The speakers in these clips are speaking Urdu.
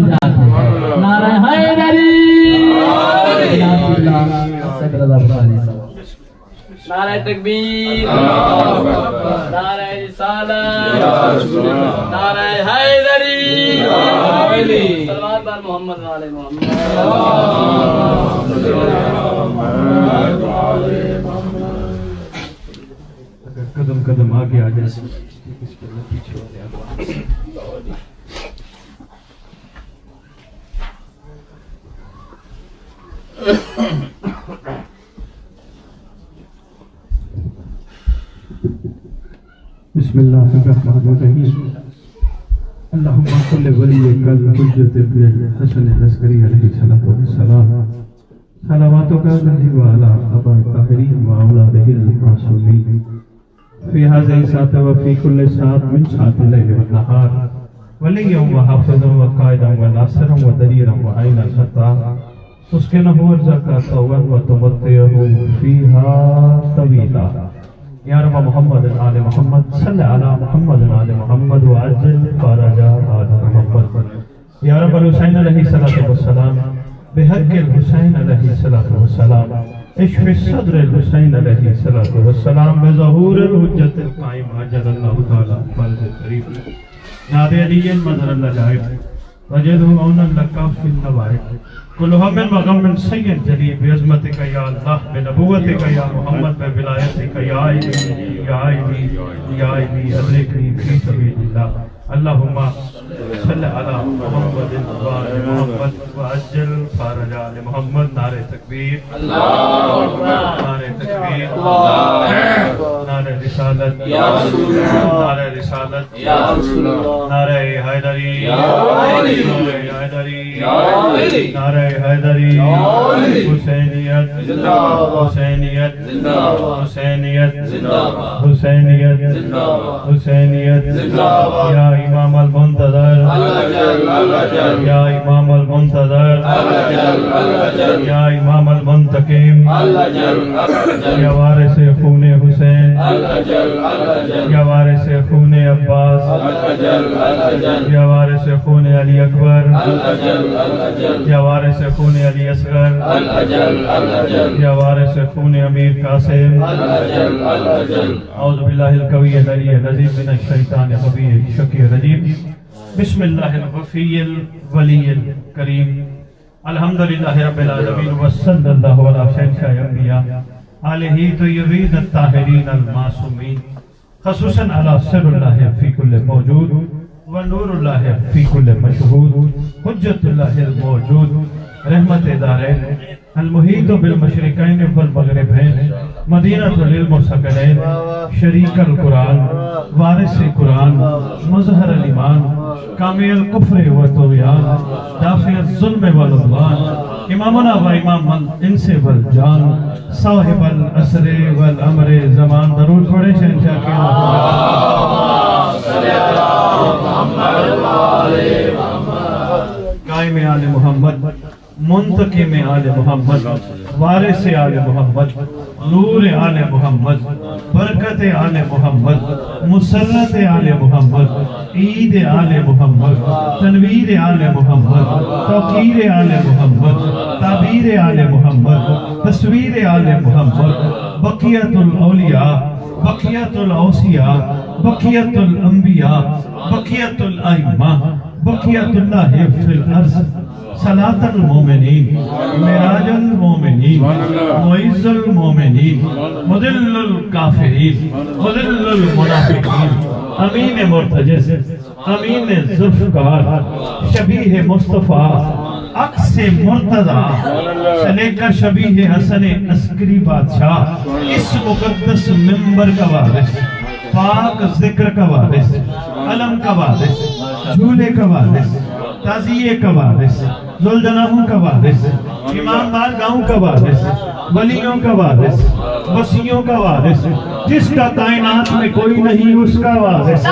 نعرہ حیدری، نعرہ تکبیر، نعرہ رسالت، نعرہ حیدری، صلوات بر محمد و آل محمد۔ قدم قدم آگے آ جائے۔ بسم اللہ الرحمن الرحیم۔ اللہم صلی ولیک الحجۃ ابن الحسن العسکری علیہ السلام، صلواتک علیہ وعلی آبائہ الطاہرین واولادہ المعصومین فی ھذہ الساعۃ وفی کل ساعۃ من ساعات اللیل والنہار، ولیہ وحافظا وقائدا وناصرا ودلیلا وعینا ستارا، اسکنہ ورزقا طوعا وتمتعہ فیہا طویلا۔ یا رب محمد آل محمد صلی علی محمد آل محمد وعجل فرج آل محمد۔ یا رب الحسین علیہ السلام بحق الحسین علیہ السلام اشف صدر الحسین علیہ السلام بظہور الحجت القائم عجل اللہ تعالی فرض قریب ناد علی المظہر اللجائب وجدہ اونا لکا فی النوائب کل ہم وغم سید جلی بعظمتک یا اللہ بنبوتک یا محمد بولایتک یا عیدی یا عیدی یا عیدی ادرکنی فی سبیل اللہ۔ اللہم صلی علی محمد وآل محمد وعجل فرج آل محمد۔ نعرہ تکبیر، نعرہ تکبیر، نعرہ رسالت، نعرہ رسالت، نعرہ حیدری، نعرہ حیدری، نعرہ حیدری، حسینیت، حسینیت، حسینیت، حسینیت، حسینیت، یا امام المنتظر، یا امام المنتظر، یا امام المنتقم، یا وارث خون حسین، یا وارث خون عباس، یا وارث خون علی اکبر، یا وارث خون علی اصغر، یا وارث خون امیر قاسم۔ اعوذ باللہ القوی العلی العظیم من الشیطان الرجیم الشقی الرجیم۔ بسم اللہ الغفی الولی الکریم، الحمدللہ رب العالمین وصلی اللہ علی شہنشاہ انبیاء آلہ طیبین الطاہرین المعصومین، خصوصاً علی سر اللہ فی کل موجود ونور اللہ فی کل مشہود، حجت اللہ الموجود، رحمت دارین، المحیط بالمشرقین والمغربین، مدینہ العلم والسکنین، شریک القرآن، وارث قرآن، مظہر الایمان، کامی الکفر والطغیان، دافع الظلم والعدوان، امامنا و امام الانس والجان، صاحب العصر والامر زمان۔ درود پڑھیں شہنشاہ کے قائم آل محمد، منتقم آل محمد، وارث آل محمد، نور آل محمد، برکت آل محمد، مسلط آل محمد، عید آل محمد، تنویر آل محمد، توقیر آل محمد، تعبیر آل محمد، تصویر آل محمد، بقیت الاولیاء، بقیت الاوصیاء، بقیت الانبیاء، بقیت الائمہ، بقیت اللہ فی الارض، صلاة المومنین، معراج المومنین، معز المومنین، مذل الکافرین، مذل المنافقین، امین مرتجز، امین ذوالفقار، شبیہ مصطفیٰ، عکس مرتضیٰ سے لے کر شبیہ حسن عسکری بادشاہ، اس مقدس منبر کا وارث، پاک ذکر کا وارث، علم کا وارث، جھولے کا وارث، تعزیے کا وارث، ذوالجناحوں کا وارث، امام بارگاہوں کا وارث، ولیوں کا وارث، وسیعوں کا وارث، جس کا کائنات میں کوئی نہیں اس کا وارث،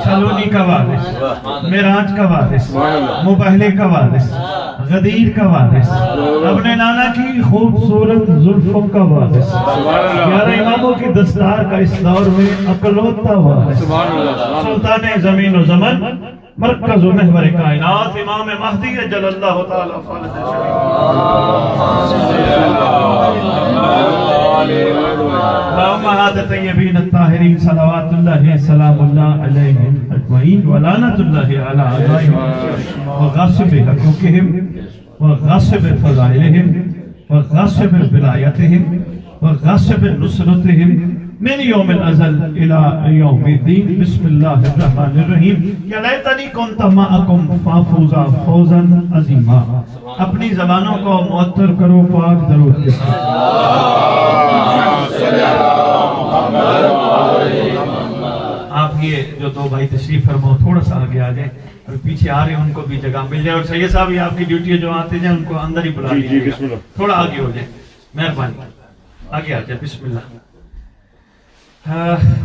سلونی کا وارث، معراج کا وارث، مبہلے کا وارث، غدیر کا وارث، اپنے نانا کی خوبصورت زلفوں کا وارث، 11 اماموں کی دستار کا اس دور میں اکلوتا وارث، سلطان زمین و زمن، مرکز و محور کائنات، امام مہدی جل اللہ تعالیٰ فالح امہات طیبین الطاہرین صلوات اللہ سلام اللہ علیہم اجمعین ولعنت اللہ علی اعدائہم وغاصب حقوقہم وغاصب فضائلہم وغاصب ولایتہم وغاصب نصرتہم من یوم الازل الى یوم الدین بسم اللہ الرحمن الرحیم یا لیتنی کنت معکم فافوزا فوزا عظیما. اپنی زبانوں کو معطر کرو پاک درود کے ساتھ. آپ یہ جو دو بھائی تشریف فرماؤ تھوڑا سا آگے آ جائیں اور پیچھے آ رہے ہیں ان کو بھی جگہ مل جائے, اور سید صاحب یہ آپ کی ڈیوٹی ہے جو آتے جائیں ان کو اندر ہی بلا لیجیے گا, تھوڑا آگے ہو جائے مہربانی, آگے آ جائے. بسم اللہ.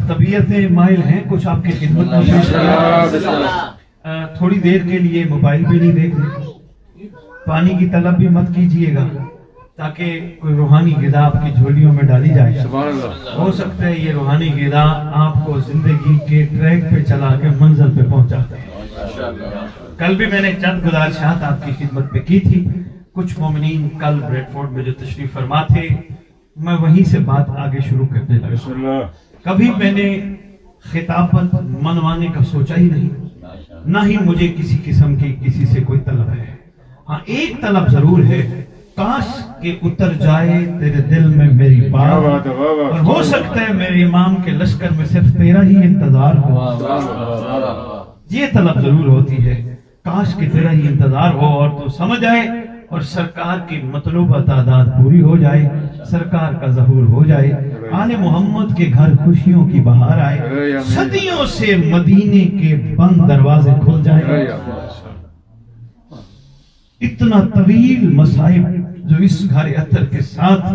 طبیعتیں مائل ہیں کچھ آپ کی خدمت میں پیش کیا, تھوڑی دیر کے لیے موبائل بھی نہیں دیکھیں, پانی کی طلب بھی مت کیجئے گا تاکہ کوئی روحانی غذا آپ کی جھولیوں میں ڈالی جائے. ہو سکتا ہے یہ روحانی غذا آپ کو زندگی کے ٹریک پہ چلا کے منزل پہ پہنچاتا ہے. کل بھی میں نے چند گزارشات آپ کی خدمت پہ کی تھی. کچھ مومنین کل بریڈ فورڈ میں جو تشریف فرما تھے میں وہیں سے بات آگے شروع کرنے لگا. کبھی میں نے خطابت منوانے کا سوچا ہی نہیں, نہ ہی مجھے کسی قسم کی کسی سے کوئی طلب ہے. ہاں ایک طلب ضرور ہے, کاش کہ اتر جائے تیرے دل میں میری بات, اور ہو سکتا ہے میرے امام کے لشکر میں صرف تیرا ہی انتظار ہو. یہ طلب ضرور ہوتی ہے, کاش کہ تیرا ہی انتظار ہو اور تو سمجھ آئے اور سرکار کی مطلوبہ تعداد پوری ہو جائے, سرکار کا ظہور ہو جائے, آل محمد کے گھر خوشیوں کی بہار آئے, صدیوں سے مدینے کے بند دروازے کھل جائیں. اتنا طویل مصائب جو اس گھر عطر کے ساتھ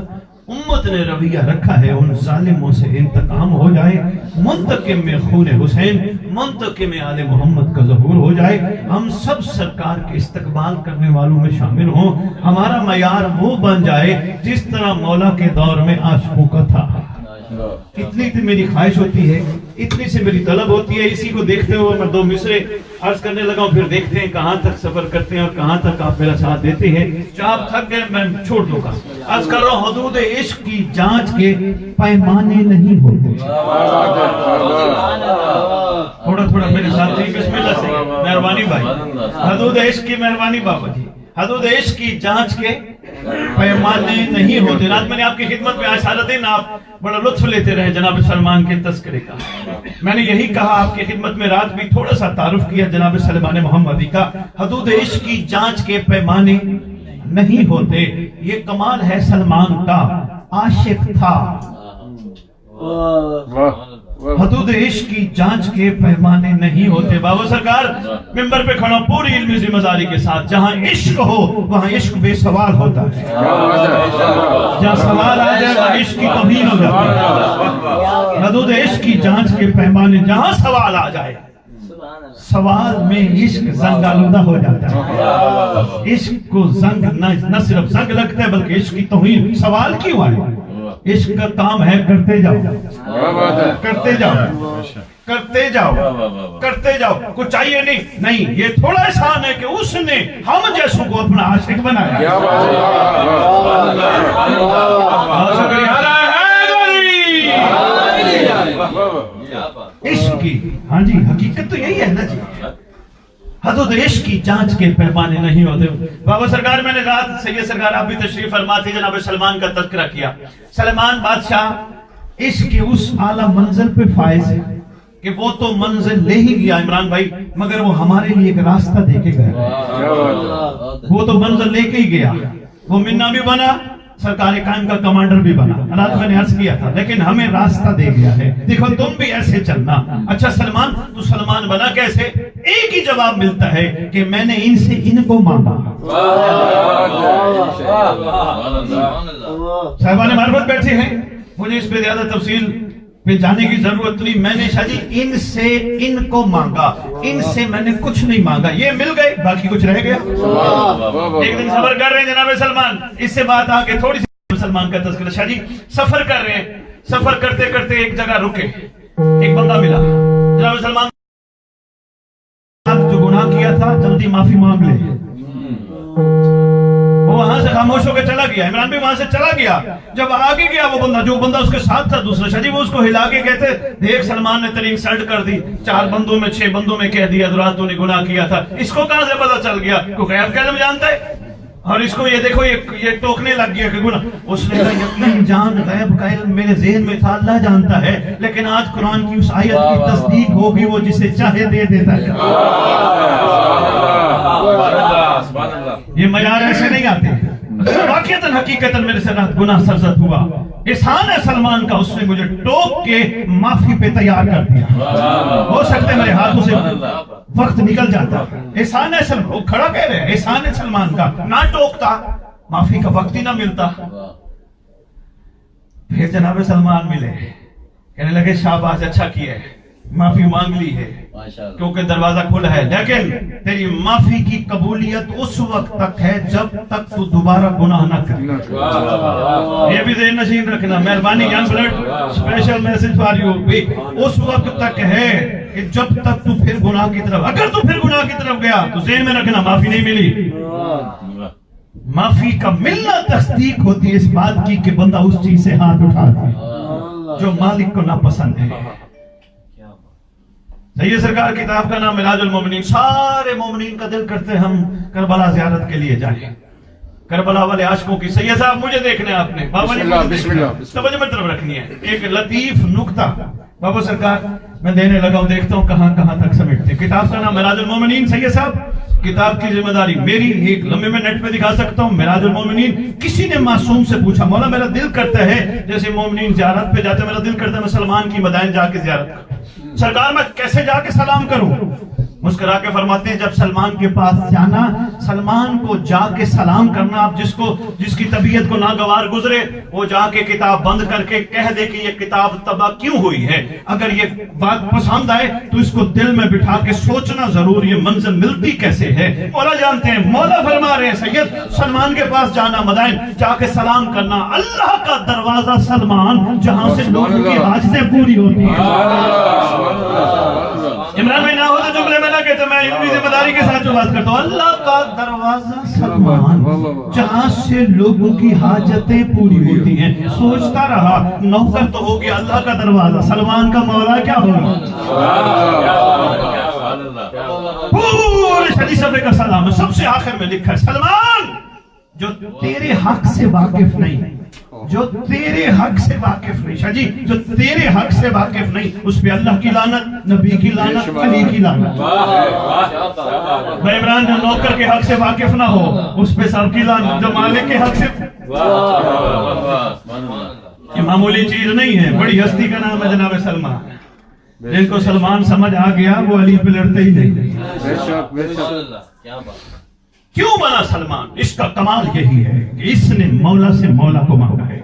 امت نے رویہ رکھا ہے, ان ظالموں سے انتقام ہو جائے, منتقم میں خون حسین, منتقم میں آل محمد کا ظہور ہو جائے, ہم سب سرکار کے استقبال کرنے والوں میں شامل ہوں, ہمارا معیار وہ بن جائے جس طرح مولا کے دور میں عاشقوں کا تھا. اتنی تھی میری خواہش ہوتی ہے, اتنی سے میری طلب ہوتی ہے. اسی کو دیکھتے ہوئے میں دو مصرے عرض کرنے لگا ہوں, پھر دیکھتے ہیں کہاں تک سفر کرتے ہیں اور کہاں تک آپ میرا ساتھ دیتے ہیں. جو آپ تھک گئے میں چھوڑ دوں گا. عرض کر رہا ہوں, حدود عشق کی جانچ کے پیمانے نہیں ہوتے. تھوڑا تھوڑا میرے ساتھ تھی, بسم اللہ سے, مہربانی بھائی. حدود عشق کی مہربانی بابا جی, حدود عشق کی جانچ کے پیمانے نہیں ہوتے. رات میں نے آپ کی خدمت میں عشارتیں آپ بڑا لطف لیتے رہے جناب سلمان کے تذکرے کا. میں نے یہی کہا آپ کی خدمت میں رات بھی تھوڑا سا تعارف کیا جناب سلمان محمدی کا. حدود عشق کی جانچ کے پیمانے نہیں ہوتے, یہ کمال ہے سلمان کا, عاشق تھا. حدود عشق کی جانچ کے پیمانے نہیں ہوتے. بابا سرکار ممبر پہ کھڑا پوری علمی ذمہ داری کے ساتھ, جہاں عشق ہو وہاں عشق بے سوال ہوتا ہے, جہاں سوال آ جائے وہاں عشق کی توہین ہو جاتی ہے. حدود عشق کی جانچ کے پیمانے, جہاں سوال آ جائے سوال میں عشق زنگ آلودہ ہو جاتا ہے. عشق کو زنگ نہ صرف زنگ لگتا ہے بلکہ عشق کی توہین. سوال کیوں آئے؟ عشق کا کام ہے کرتے جاؤ, کرتے جاؤ, کرتے جاؤ, کرتے جاؤ. کچھ چاہیے نہیں, یہ تھوڑا احسان ہے کہ اس نے ہم جیسوں کو اپنا عاشق بنایا. عشق کی ہاں جی حقیقت تو یہی ہے نا جی. حدود عشق کی جانچ کے پیمانے نہیں ہوتے. بابا سرکار میں نے رات سید سرکار آپ بھی تشریف فرما تھے, جناب سلمان کا تذکرہ کیا. سلمان بادشاہ عشق کے اس اعلیٰ منزل پہ فائز ہے کہ وہ تو منزل لے ہی گیا عمران بھائی, مگر وہ ہمارے لیے ایک راستہ دے کے گیا. وہ تو منزل لے کے ہی گیا, وہ منا بھی بنا, سرکار قائم کا کمانڈر بھی بنا. رات میں نے عرض کیا تھا, لیکن ہمیں راستہ دے گیا ہے. دیکھو تم بھی ایسے چلنا. اچھا سلمان تو سلمان بنا کیسے؟ ایک ہی جواب ملتا ہے کہ میں نے ان سے ان کو مانگا. صاحبان معرفت بیٹھے ہیں, مجھے اس پہ زیادہ تفصیل پھر جانے کی ضرورت نہیں. میں نے شاہ جی ان سے ان کو مانگا, ان سے میں نے کچھ نہیں مانگا, یہ مل گئے, باقی کچھ رہ گیا. ایک دن سفر کر رہے ہیں جناب سلمان, اس سے بات آ کے تھوڑی سی سلمان کا تذکرہ. شاہ جی سفر کر رہے ہیں, سفر کرتے کرتے ایک جگہ رکے, ایک بندہ ملا. جناب سلمان جو گناہ کیا تھا جلدی معافی مانگ لے. وہ وہاں سے خاموش ہو کے چلا گیا. عمران بھی وہاں سے چلا گیا. جب آگے گیا وہ بندہ, جو بندہ اس کے ساتھ تھا دوسرا, شاہ جی وہ اس کو ہلا کے کہتے دیکھ سلمان نے تیری انسلٹ کر دی, 4 بندوں میں 6 بندوں میں کہہ دیا درات تو نے گناہ کیا تھا. اس کو کہاں سے پتا چل گیا؟ کوئی غیب کا علم جانتا ہے؟ اور اس کو یہ دیکھو یہ ٹوکنے لگ گیا کہ گناہ. اس نے کہا یقین جان غیب کا علم میرے ذہن میں تھا, اللہ جانتا ہے, لیکن آج قرآن کی اس آیت کی تصدیق ہوگی, وہ جسے چاہے دے دیتا ہے. یہ معیار ایسے نہیں آتے. واقعتاً حقیقتاً میرے سے رات گناہ سرزد ہوا. احسان ہے سلمان کا, اس نے مجھے ٹوک کے معافی پہ تیار کر دیا. ہو سکتے میرے ہاتھوں سے وقت نکل جاتا. احسان ہے سلمان, وہ کھڑا کہہ رہے ہیں احسان ہے سلمان کا, نہ ٹوکتا معافی کا وقت ہی نہ ملتا. پھر جناب سلمان ملے, کہنے لگے شاباش اچھا کیا ہے, معافی مانگ لی ہے کیونکہ دروازہ کھلا ہے, لیکن تیری معافی کی قبولیت اس وقت تک ہے جب تک تو دوبارہ گناہ نہ کرے. یہ بھی ذہن نشین رکھنا, مہربانی young blood, special message for you. اس وقت تک ہے کہ جب تک تو پھر گناہ کی طرف, اگر تو پھر گناہ کی طرف گیا تو ذہن میں رکھنا معافی نہیں ملی. معافی کا ملنا تصدیق ہوتی ہے اس بات کی کہ بندہ اس چیز سے ہاتھ اٹھا دے جو مالک کو ناپسند ہے. سید سرکار کتاب کا نام ملاج المومنین. سارے مومنین کا دل کرتے ہم کربلا زیارت کے لیے جائیں, کربلا والے عاشقوں کی. سید صاحب مجھے دیکھنا ہے, آپ نے بابا جی توجہ میں طرف رکھنی ہے. ایک لطیف نکتہ بابا سرکار میں دینے لگا ہوں, دیکھتا ہوں کہاں کہاں تک سمیٹتے. کتاب کا نام ملاج المومنین. سید صاحب کتاب کی ذمہ داری میری, ایک لمحے میں نیٹ پہ دکھا سکتا ہوں. ملاج المومنین. کسی نے معصوم سے پوچھا, مولا میرا دل کرتا ہے جیسے مومنین زیارت پہ جاتے, میرا دل کرتا ہے میں سلمان کی مدائن جا کے زیارت کروں. سرکار میں کیسے جا کے سلام کروں؟ مسکرا کے فرماتے ہیں جب سلمان کے پاس جانا, سلمان کو جا کے سلام کرنا. آپ جس کی طبیعت کو ناگوار گزرے وہ جا کے کتاب بند کر کے کہہ دے کہ یہ کتاب تباہ کیوں ہوئی ہے. اگر یہ بات پسند آئے تو اس کو دل میں بٹھا کے سوچنا ضرور یہ منزل ملتی کیسے ہے. مولا جانتے ہیں, مولا فرما رہے ہیں سید سلمان کے پاس جانا, مدائن جا کے سلام کرنا, اللہ کا دروازہ سلمان جہاں سے لوگوں کی حاجتیں پوری ہوتی ہیں. عمران بھائی نہ ہوتا جملے میں نہ کہتے, میں اتنی ذمہ داری کے ساتھ جو بات کرتا ہوں. اللہ کا دروازہ سلمان جہاں سے لوگوں کی حاجتیں پوری ہوتی ہیں. سوچتا رہا نوکر تو ہو گیا, اللہ کا دروازہ سلمان کا مولا کیا ہوگا. پورے شریف صفحے کا سلام ہے, سب سے آخر میں لکھا ہے سلمان جو تیرے حق سے واقف نہیں, جو تیرے حق سے واقف نہیں. شاہ جی جو تیرے حق سے واقف نہیں اس پہ اللہ کی لعنت, نبی کی لعنت, علی کی لعنت. عمران جو نوکر کے حق سے واقف نہ ہو اس پہ سب کی لعنت, جو مالک کے حق سے. یہ معمولی چیز نہیں ہے, بڑی ہستی کا نام ہے جناب سلمان. جن کو سلمان سمجھ آ گیا وہ علی پہ لڑتے ہی نہیں. کیوں بنا سلمان؟ اس کا کمال یہی ہے کہ اس نے مولا سے مولا کو مانگا ہے,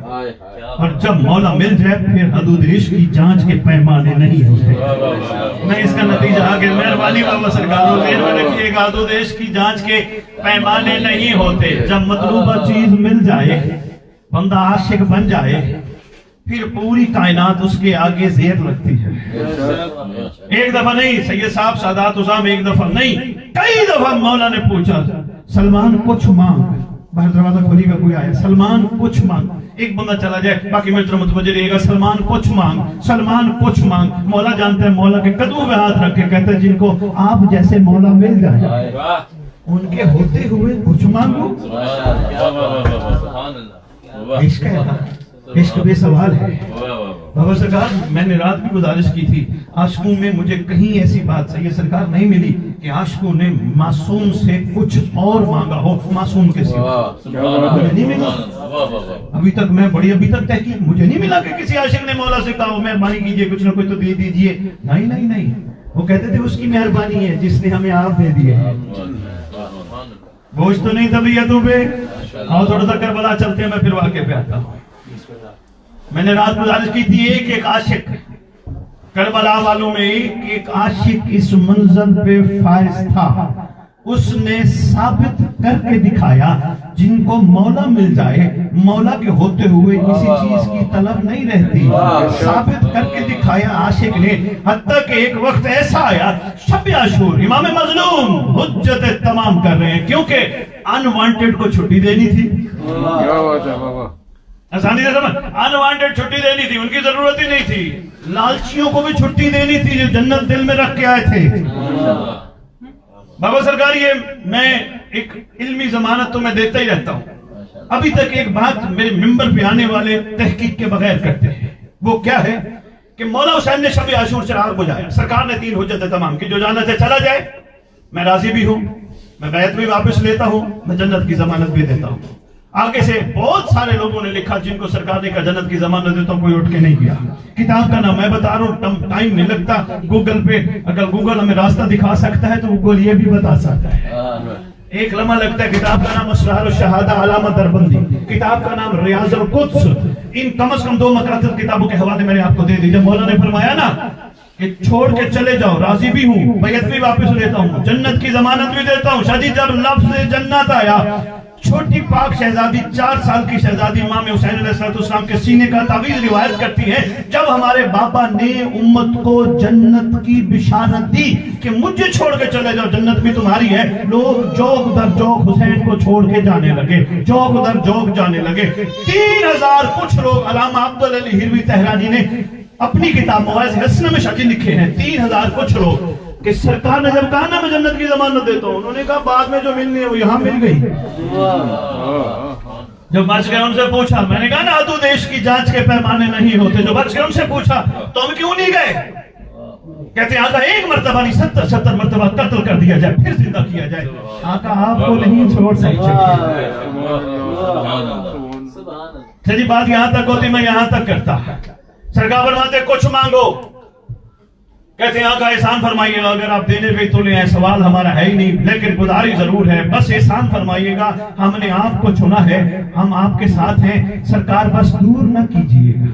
اور جب مولا مل جائے پھر حدود عشق کی جانچ کے پیمانے نہیں ہوتے. میں اس کا نتیجہ آگے مہربانی بابا سرکار رکھیے گا, حدود عشق کی جانچ کے پیمانے نہیں ہوتے. جب مطلوبہ چیز مل جائے, بندہ عاشق بن جائے, پھر پوری کائنات اس کے آگے زیر لگتی ہے. ایک دفعہ نہیں سید صاحب سادات عظام, ایک دفعہ نہیں کئی دفعہ مولا نے پوچھا سلمان کچھ مانگ. باہر دروازہ کھولی کا کوئی آیا, سلمان کچھ مانگ. ایک بندہ چلا جائے, باقی ملتر متوجہ رہے گا, سلمان کچھ مانگ, سلمان کچھ مانگ. مولا جانتے ہیں, مولا کے قدموں میں ہاتھ رکھ کے کہتے ہیں جن کو آپ جیسے مولا مل جائے ان کے ہوتے ہوئے کچھ مانگو. عشق ہے, عشق بے سوال ہے. بابا سرکار میں نے رات بھی گزارش کی تھی, عاشقوں میں مجھے کہیں ایسی بات سید سرکار نہیں ملی کہ عاشقوں نے معصوم سے کچھ اور مانگا ہو معصوم کے سوا. مجھے نہیں ملا ابھی تک, میں بڑی ابھی تک تحقیق مجھے نہیں ملا کہ کسی عاشق نے مولا سے کہا مہربانی کیجئے کچھ نہ کچھ تو دے دیجئے. نہیں نہیں نہیں, وہ کہتے تھے اس کی مہربانی ہے جس نے ہمیں آپ دے دیے. بوجھ تو نہیں طبیعتوں پہ. اور تھوڑا سا کربلا چلتے ہیں, میں پھر واقعے پہ آتا ہوں. میں نے رات گزارش کی تھی, ایک عاشق کربلا والوں میں ایک عاشق اس منزل پہ فائز تھا، اس نے ثابت کر کے دکھایا جن کو مولا مل جائے مولا کے ہوتے ہوئے کسی چیز کی طلب نہیں رہتی، ثابت کر کے دکھایا عاشق نے، حتیٰ کہ ایک وقت ایسا آیا شب عاشور امام مظلوم حجت تمام کر رہے ہیں کیونکہ انوانٹڈ کو چھٹی دینی تھی، آسانی سے سمجھ، انوانٹڈ چھٹی دینی تھی، ان کی ضرورت ہی نہیں تھی، لالچیوں کو بھی چھٹی دینی تھی جو جنت دل میں رکھ کے آئے تھے۔ بابا سرکار یہ میں ایک علمی ضمانت تو میں دیتا ہی رہتا ہوں، ابھی تک ایک بات میرے ممبر پہ آنے والے تحقیق کے بغیر کرتے ہیں، وہ کیا ہے کہ مولا حسین نے شب عاشور چراغ بجھایا، سرکار نے 3 حجت تمام کی، جو جانا چاہے چلا جائے، میں راضی بھی ہوں، میں بیعت بھی واپس لیتا ہوں، میں جنت کی ضمانت بھی دیتا ہوں۔ آگے سے بہت سارے لوگوں نے لکھا جن کو سرکار نے کہا جنت کی ضمانت دیتا ہوں، کوئی اٹھ کے نہیں گیا۔ کتاب کا نام میں بتا رہا ہوں، ٹائم نہیں لگتا، گوگل پہ اگر گوگل ہمیں راستہ دکھا سکتا ہے تو گوگل یہ بھی بتا سکتا ہے، ایک لمحہ لگتا ہے۔ کتاب کا نام اسرار الشہادہ علامہ دربندی، کتاب کا نام ریاض القدس، ان کم از کم 2 مقاصد کتابوں کے حوالے میں نے آپ کو دے دی۔ جب مولا نے فرمایا نا کہ چھوڑ کے چلے جاؤ، راضی بھی ہوں، بیعت بھی واپس لیتا ہوں، جنت کی ضمانت بھی دیتا ہوں، شاہ جی جب لفظ جنت آیا، چھوٹی پاک شہزادی 4 سال کی شہزادی امام حسین علیہ السلام کے سینے کا تعویذ روایت کرتی ہے، جب ہمارے بابا نے امت کو جنت کی بشارت دی کہ مجھے چھوڑ کے چلے جاؤ جنت بھی تمہاری ہے، لوگ جوگ در جوگ حسین کو چھوڑ کے جانے لگے، جوگ در جوگ جانے لگے۔ 3000 کچھ لوگ، علامہ عبدالعلی ہروی تہرانی نے اپنی کتاب مواعظ حسنہ میں شاہ جی لکھے ہیں، 3000 کچھ لوگ کہ سرکار نے جب کہا نا میں جنت کی ضمانت دیتا ہوں، انہوں نے کہا بعد میں جو ملنی ہے وہ یہاں مل گئی۔ جب بچ گئے ان سے پوچھا، میں نے کہا نا عدو دیش کی جانچ کے پیمانے نہیں ہوتے، جو بچ گئے ان سے پوچھا تو ہم کیوں نہیں گئے؟ کہتے ہیں آقا 1 مرتبہ نہیں 70 مرتبہ قتل کر دیا جائے پھر زندہ کیا جائے، آقا آپ کو نہیں چھوڑ سکتے۔ جی بات یہاں تک ہوتی، میں یہاں تک کرتا، سرکار فرماتے کچھ مانگو، کہتے ہیں آقا احسان فرمائیے گا، اگر آپ دینے پہ تلے ہیں، سوال ہمارا ہے ہی نہیں لیکن گزاری ضرور ہے، بس احسان فرمائیے گا، ہم نے آپ کو چنا ہے، ہم آپ کے ساتھ ہیں، سرکار بس دور نہ کیجئے گا،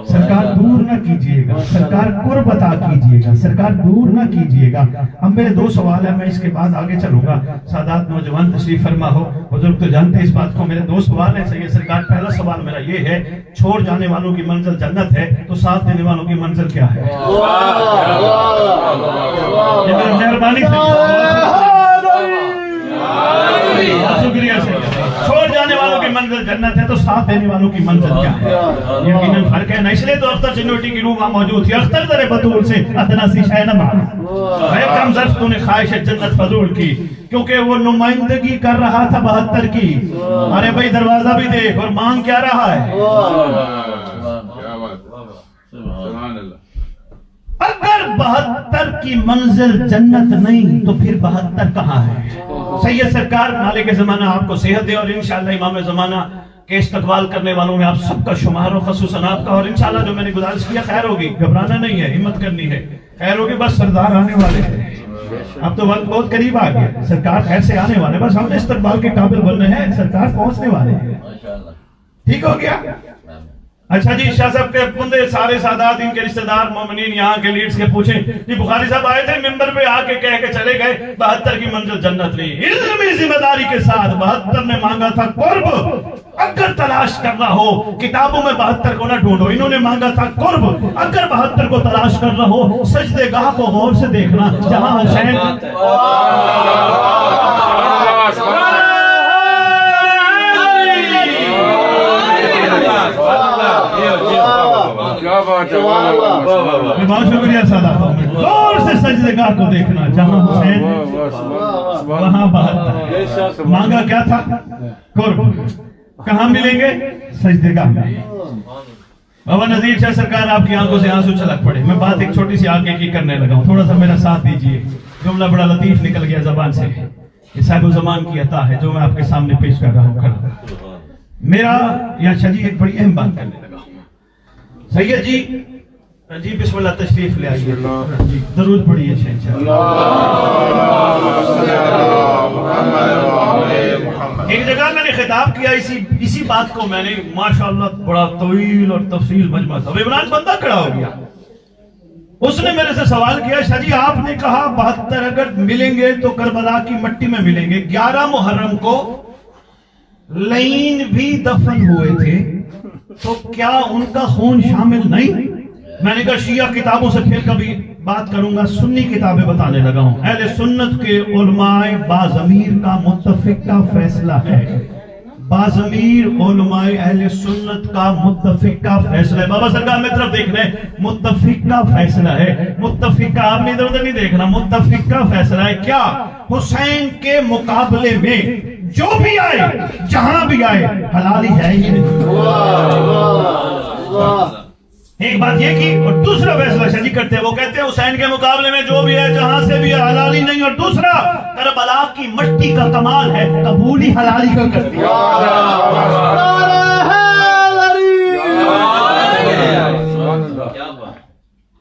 سرکار دور نہ کیجئے گا، سرکار قرب عطا کیجئے گا، سرکار دور نہ کیجئے گا۔ اب میرے 2 سوال ہیں، میں اس کے بعد آگے چلوں گا، سادات نوجوان تشریف فرما ہو، بزرگ تو جانتے اس بات کو، میرے 2 سوال ہیں سید سرکار۔ پہلا سوال میرا یہ ہے، چھوڑ جانے والوں کی منزل جنت ہے تو ساتھ دینے والوں کی منزل کیا ہے؟ مہربانی سے شکریہ سے، چھوڑ جانے والوں کی منزل جنت ہے تو ساتھ دینے والوں کی منزل کیا ہے؟ یقیناً فرق ہے نا، اس لیے تو اختر چنوٹی کی روح وہاں موجود تھی، اختر در بطول سے ادنا سی شے نہ مار، اے کم ظرف تو نے خواہش جنت فضول کی، کیونکہ وہ نمائندگی کر رہا تھا 72 کی۔ ارے بھائی دروازہ بھی دیکھ اور مانگ کیا رہا ہے؟ اگر 72 کی منزل جنت نہیں تو پھر 72 کہاں ہے؟ سید سرکار مالک زمانہ آپ کو صحت دے اور انشاءاللہ امام زمانہ کے استقبال کرنے والوں میں آپ سب کا شمار ہو، خصوصاً آپ کا، اور انشاءاللہ جو میں نے گزارش کیا خیر ہوگی، گھبرانا نہیں ہے، ہمت کرنی ہے، خیر ہوگی، بس سردار آنے والے ہیں، اب تو وقت بہت قریب آ گیا، سرکار خیر سے آنے والے، بس ہم نے استقبال کے قابل بننے ہیں، سرکار پہنچنے والے ہیں، ٹھیک ہو گیا؟ اچھا جی، شاہ صاحب کے بندے سارے سادات، ان کے رشتہ دار مومنین یہاں کے لیڈز کے پوچھیں جی بخاری صاحب آئے تھے ممبر پہ آ کے کہہ کے چلے گئے 72 کی منزل جنت نہیں، علمی ذمہ داری کے ساتھ 72 نے مانگا تھا قرب، اگر تلاش کرنا ہو کتابوں میں 72 کو نہ ڈھونڈو، انہوں نے مانگا تھا قرب، اگر 72 کو تلاش کرنا ہو سجدے گاہ کو غور سے دیکھنا جہاں حسین بہت شکریہ سادات، غور سے سجدے گاہ کو دیکھنا جہاں حسین وہاں 72 مانگا کیا تھا؟ قرب، کہاں ملیں گے؟ سجدے گاہ میں۔ بابا نذیر شاہ سرکار آپ کی آنکھوں سے آنسو چھلک پڑے، میں بات ایک چھوٹی سی آگے کی کرنے لگا ہوں، تھوڑا سا میرا ساتھ دیجئے، جملہ بڑا لطیف نکل گیا زبان سے، یہ صاحب الزمان کی عطا ہے جو میں آپ کے سامنے پیش کر رہا ہوں کھڑا۔ میرا یا شاہ جی ایک بڑی اہم بات کرنے لگا ہوں، سید جی بسم اللہ تشریف لے آئیے، درود پڑھیے شہنشاہ۔ ایک جگہ میں نے خطاب کیا اسی بات کو میں نے ماشاءاللہ بڑا طویل اور تفصیل مجمع تھا. عمران بندہ کھڑا ہو گیا, اس نے میرے سے سوال کیا, شاہ جی آپ نے کہا 72 اگر ملیں گے تو کربلا کی مٹی میں ملیں گے, 11 محرم کو لعین بھی دفن ہوئے تھے, تو کیا ان کا خون شامل نہیں؟ میں نے کہا شیعہ کتابوں سے پھر کبھی بات کروں گا, سنی کتابیں بتانے لگا ہوں. اہل سنت کے علماء باضمیر کا متفقہ فیصلہ ہے, باضمیر علماء اہل سنت کا متفقہ فیصلہ ہے. بابا سرکار میں طرف دیکھ رہے ہیں, متفقہ فیصلہ ہے. متفقہ آپ نے ادھر ادھر نہیں دیکھنا, متفقہ فیصلہ ہے. کیا حسین کے مقابلے میں جو بھی آئے, جہاں بھی آئے, حلالی ہے ہی نہیں. ایک بات یہ کی, اور دوسرا فیصلہ شجی کرتے ہیں, وہ کہتے ہیں حسین کے مقابلے میں جو بھی ہے, جہاں سے بھی ہے, حلالی نہیں. اور دوسرا کربلا کی مٹی کا کمال ہے, قبولی حلالی کا کرتی ہے.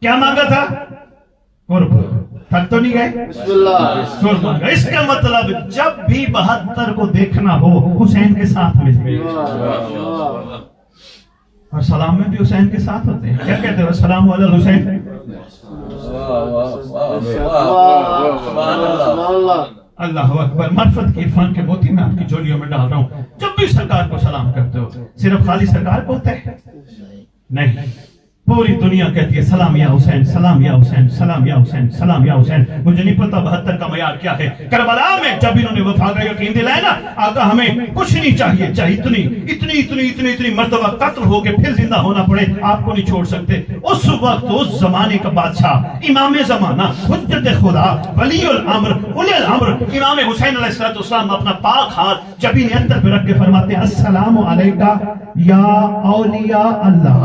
کیا مانگا تھا؟ قرب. تھک تو نہیں گئے؟ قرب مانگا. اس کا مطلب جب بھی 72 کو دیکھنا ہو حسین کے ساتھ ملے, اور سلام میں بھی حسین کے ساتھ ہوتے ہیں. کیا کہتے ہیں؟ السلام علی الحسین. اللہ اکبر. معرفت کی عرفان کے موتی میں آپ کی جولیوں میں ڈال رہا ہوں. جب بھی سرکار کو سلام کرتے ہو, صرف خالی سرکار کو ہوتا ہے؟ نہیں, پوری دنیا کہتی ہے سلام یا حسین, سلام یا حسین, سلام یا حسین, سلام یا حسین. مجھے نہیں پتا 72 کا معیار کیا ہے. کربلا میں جب انہوں نے وفا کا یقین دلایا نا, آقا ہمیں کچھ نہیں چاہیے, چاہیے اتنی مرتبہ قتل ہو کے پھر زندہ ہونا پڑے, آپ کو نہیں چھوڑ سکتے. اس وقت اس زمانے کا بادشاہ, امام زمانہ, حجت خدا, ولی الامر, اولی الامر, امام حسین علیہ السلام اپنا پاک ہاتھ جبین اندر پہ رکھ کے فرماتے ہیں السلام علیکہ یا اولیاء اللہ,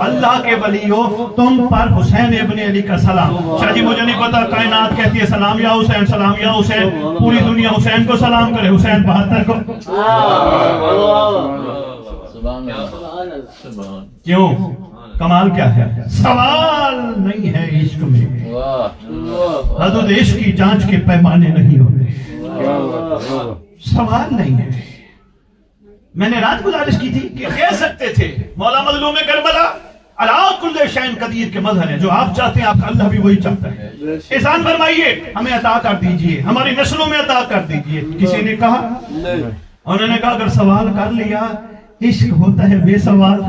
اللہ کے ولیو تم پر حسین ابن علی کا سلام. شاہ جی مجھے نہیں پتا, کائنات کہتی ہے سلام یا حسین, سلام یا حسین. پوری دنیا حسین کو سلام کرے, حسین 72 کو. کیوں؟ کمال کیا ہے؟ سوال نہیں ہے عشق میں, حدود عشق کی جانچ کے پیمانے نہیں ہوتے. سوال نہیں ہے. میں نے رات گزارش کی تھی کہ کہہ سکتے تھے مولا مظلوم کربلا علی کل شیء قدیر کے مظہر ہیں, جو آپ چاہتے ہیں آپ کا اللہ بھی وہی چاہتا ہے. احسان فرمائیے, ہمیں عطا کر دیجئے, ہماری نسلوں میں عطا کر دیجئے. کسی نے کہا؟ انہوں نے کہا اگر سوال کر لیا, عشق ہوتا ہے بے سوال,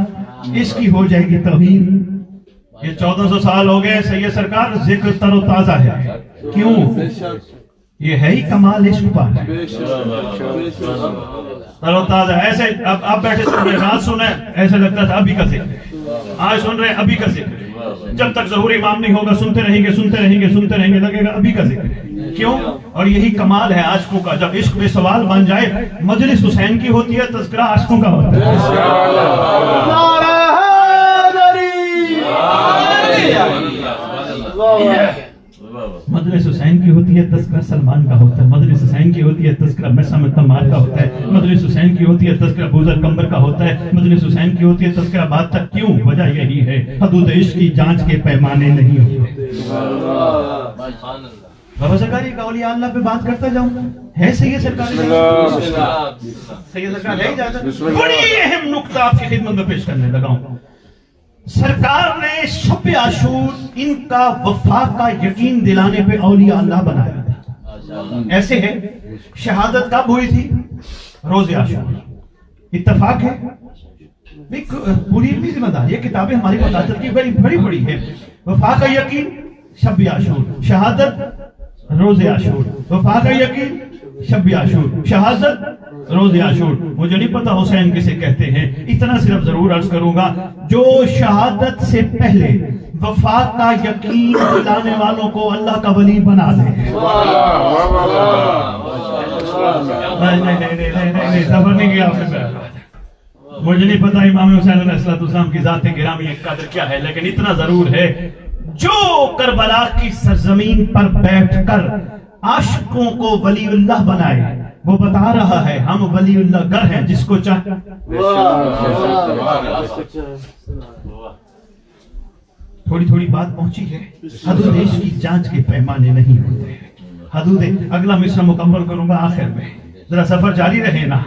عشق کی ہو جائے گی توہین. یہ 1400 سال ہو گئے سید سرکار, ذکر تر و تازہ ہے. کیوں؟ یہ ہے ہی کمال عشق پر. تر و تازہ ایسے. اب بیٹھے سن رہے, رات سن رہے, ایسے لگتا تھا ابھی کا ذکر, آج سن رہے ابھی کا ذکر. جب تک ظہور امام نہیں ہوگا سنتے رہیں گے, لگے گا ابھی کا ذکر. کیوں؟ اور یہی کمال ہے عاشقوں کا, جب عشق میں سوال بن جائے. مجلس حسین کی ہوتی ہے, تذکرہ عاشقوں کا ہوتا ہے. مجلس حسین کی ہوتی ہے, تذکرہ سلمان کا ہوتا ہے. مجلس حسین کی ہوتی ہے, تذکرہ مسعود تمار کا ہوتا ہے. مجلس حسین کی ہوتی ہے, تذکرہ ابوذر کمبر کا ہوتا ہے. مجلس حسین کی ہوتی ہے, تذکرہ بات تک. کیوں؟ وجہ یہی ہے, حدود عشق کی جانچ کے پیمانے نہیں ہوتے. بابا سرکار ایک اولیاء اللہ پہ بات کرتا جاؤں, ہے سید سرکار, سید سرکار ہے اجازت. بڑی اہم نکتہ آپ کی خدمت میں پیش کرنے لگا ہوں. سرکار نے شب عاشور ان کا وفا کا یقین دلانے پہ اولیاء اللہ بنایا تھا. ایسے ہے, شہادت کب ہوئی تھی؟ روز عاشور. اتفاق ہے, پوری علمی ذمہ داری ہے, کتابیں ہماری مدارس کی بڑی بڑی ہے. وفا کا یقین شب عاشور, شہادت روز عاشور. وفا کا یقین شب عاشور, شہادت روز عاشور. مجھے نہیں پتا حسین کسے کہتے ہیں, اتنا صرف ضرور عرض کروں گا, جو شہادت سے پہلے وفا کا یقین دلانے والوں کو اللہ کا ولی بنا دے. سفر نہیں گیا. مجھے نہیں پتا امام حسین علیہ السلام کی ذات گرامی ایک قدر کیا ہے, لیکن اتنا ضرور ہے, جو کربلا کی سرزمین پر بیٹھ کر عاشقوں کو ولی اللہ بنائے, وہ بتا رہا ہے ہم ولی اللہ گر ہیں, جس کو چاہتے. تھوڑی بات پہنچی ہے. حدود عشق کی جانچ کے پیمانے نہیں ہوتے. حدود, اگلا مصرع مکمل کروں گا آخر میں. ذرا سفر جاری رہے نا.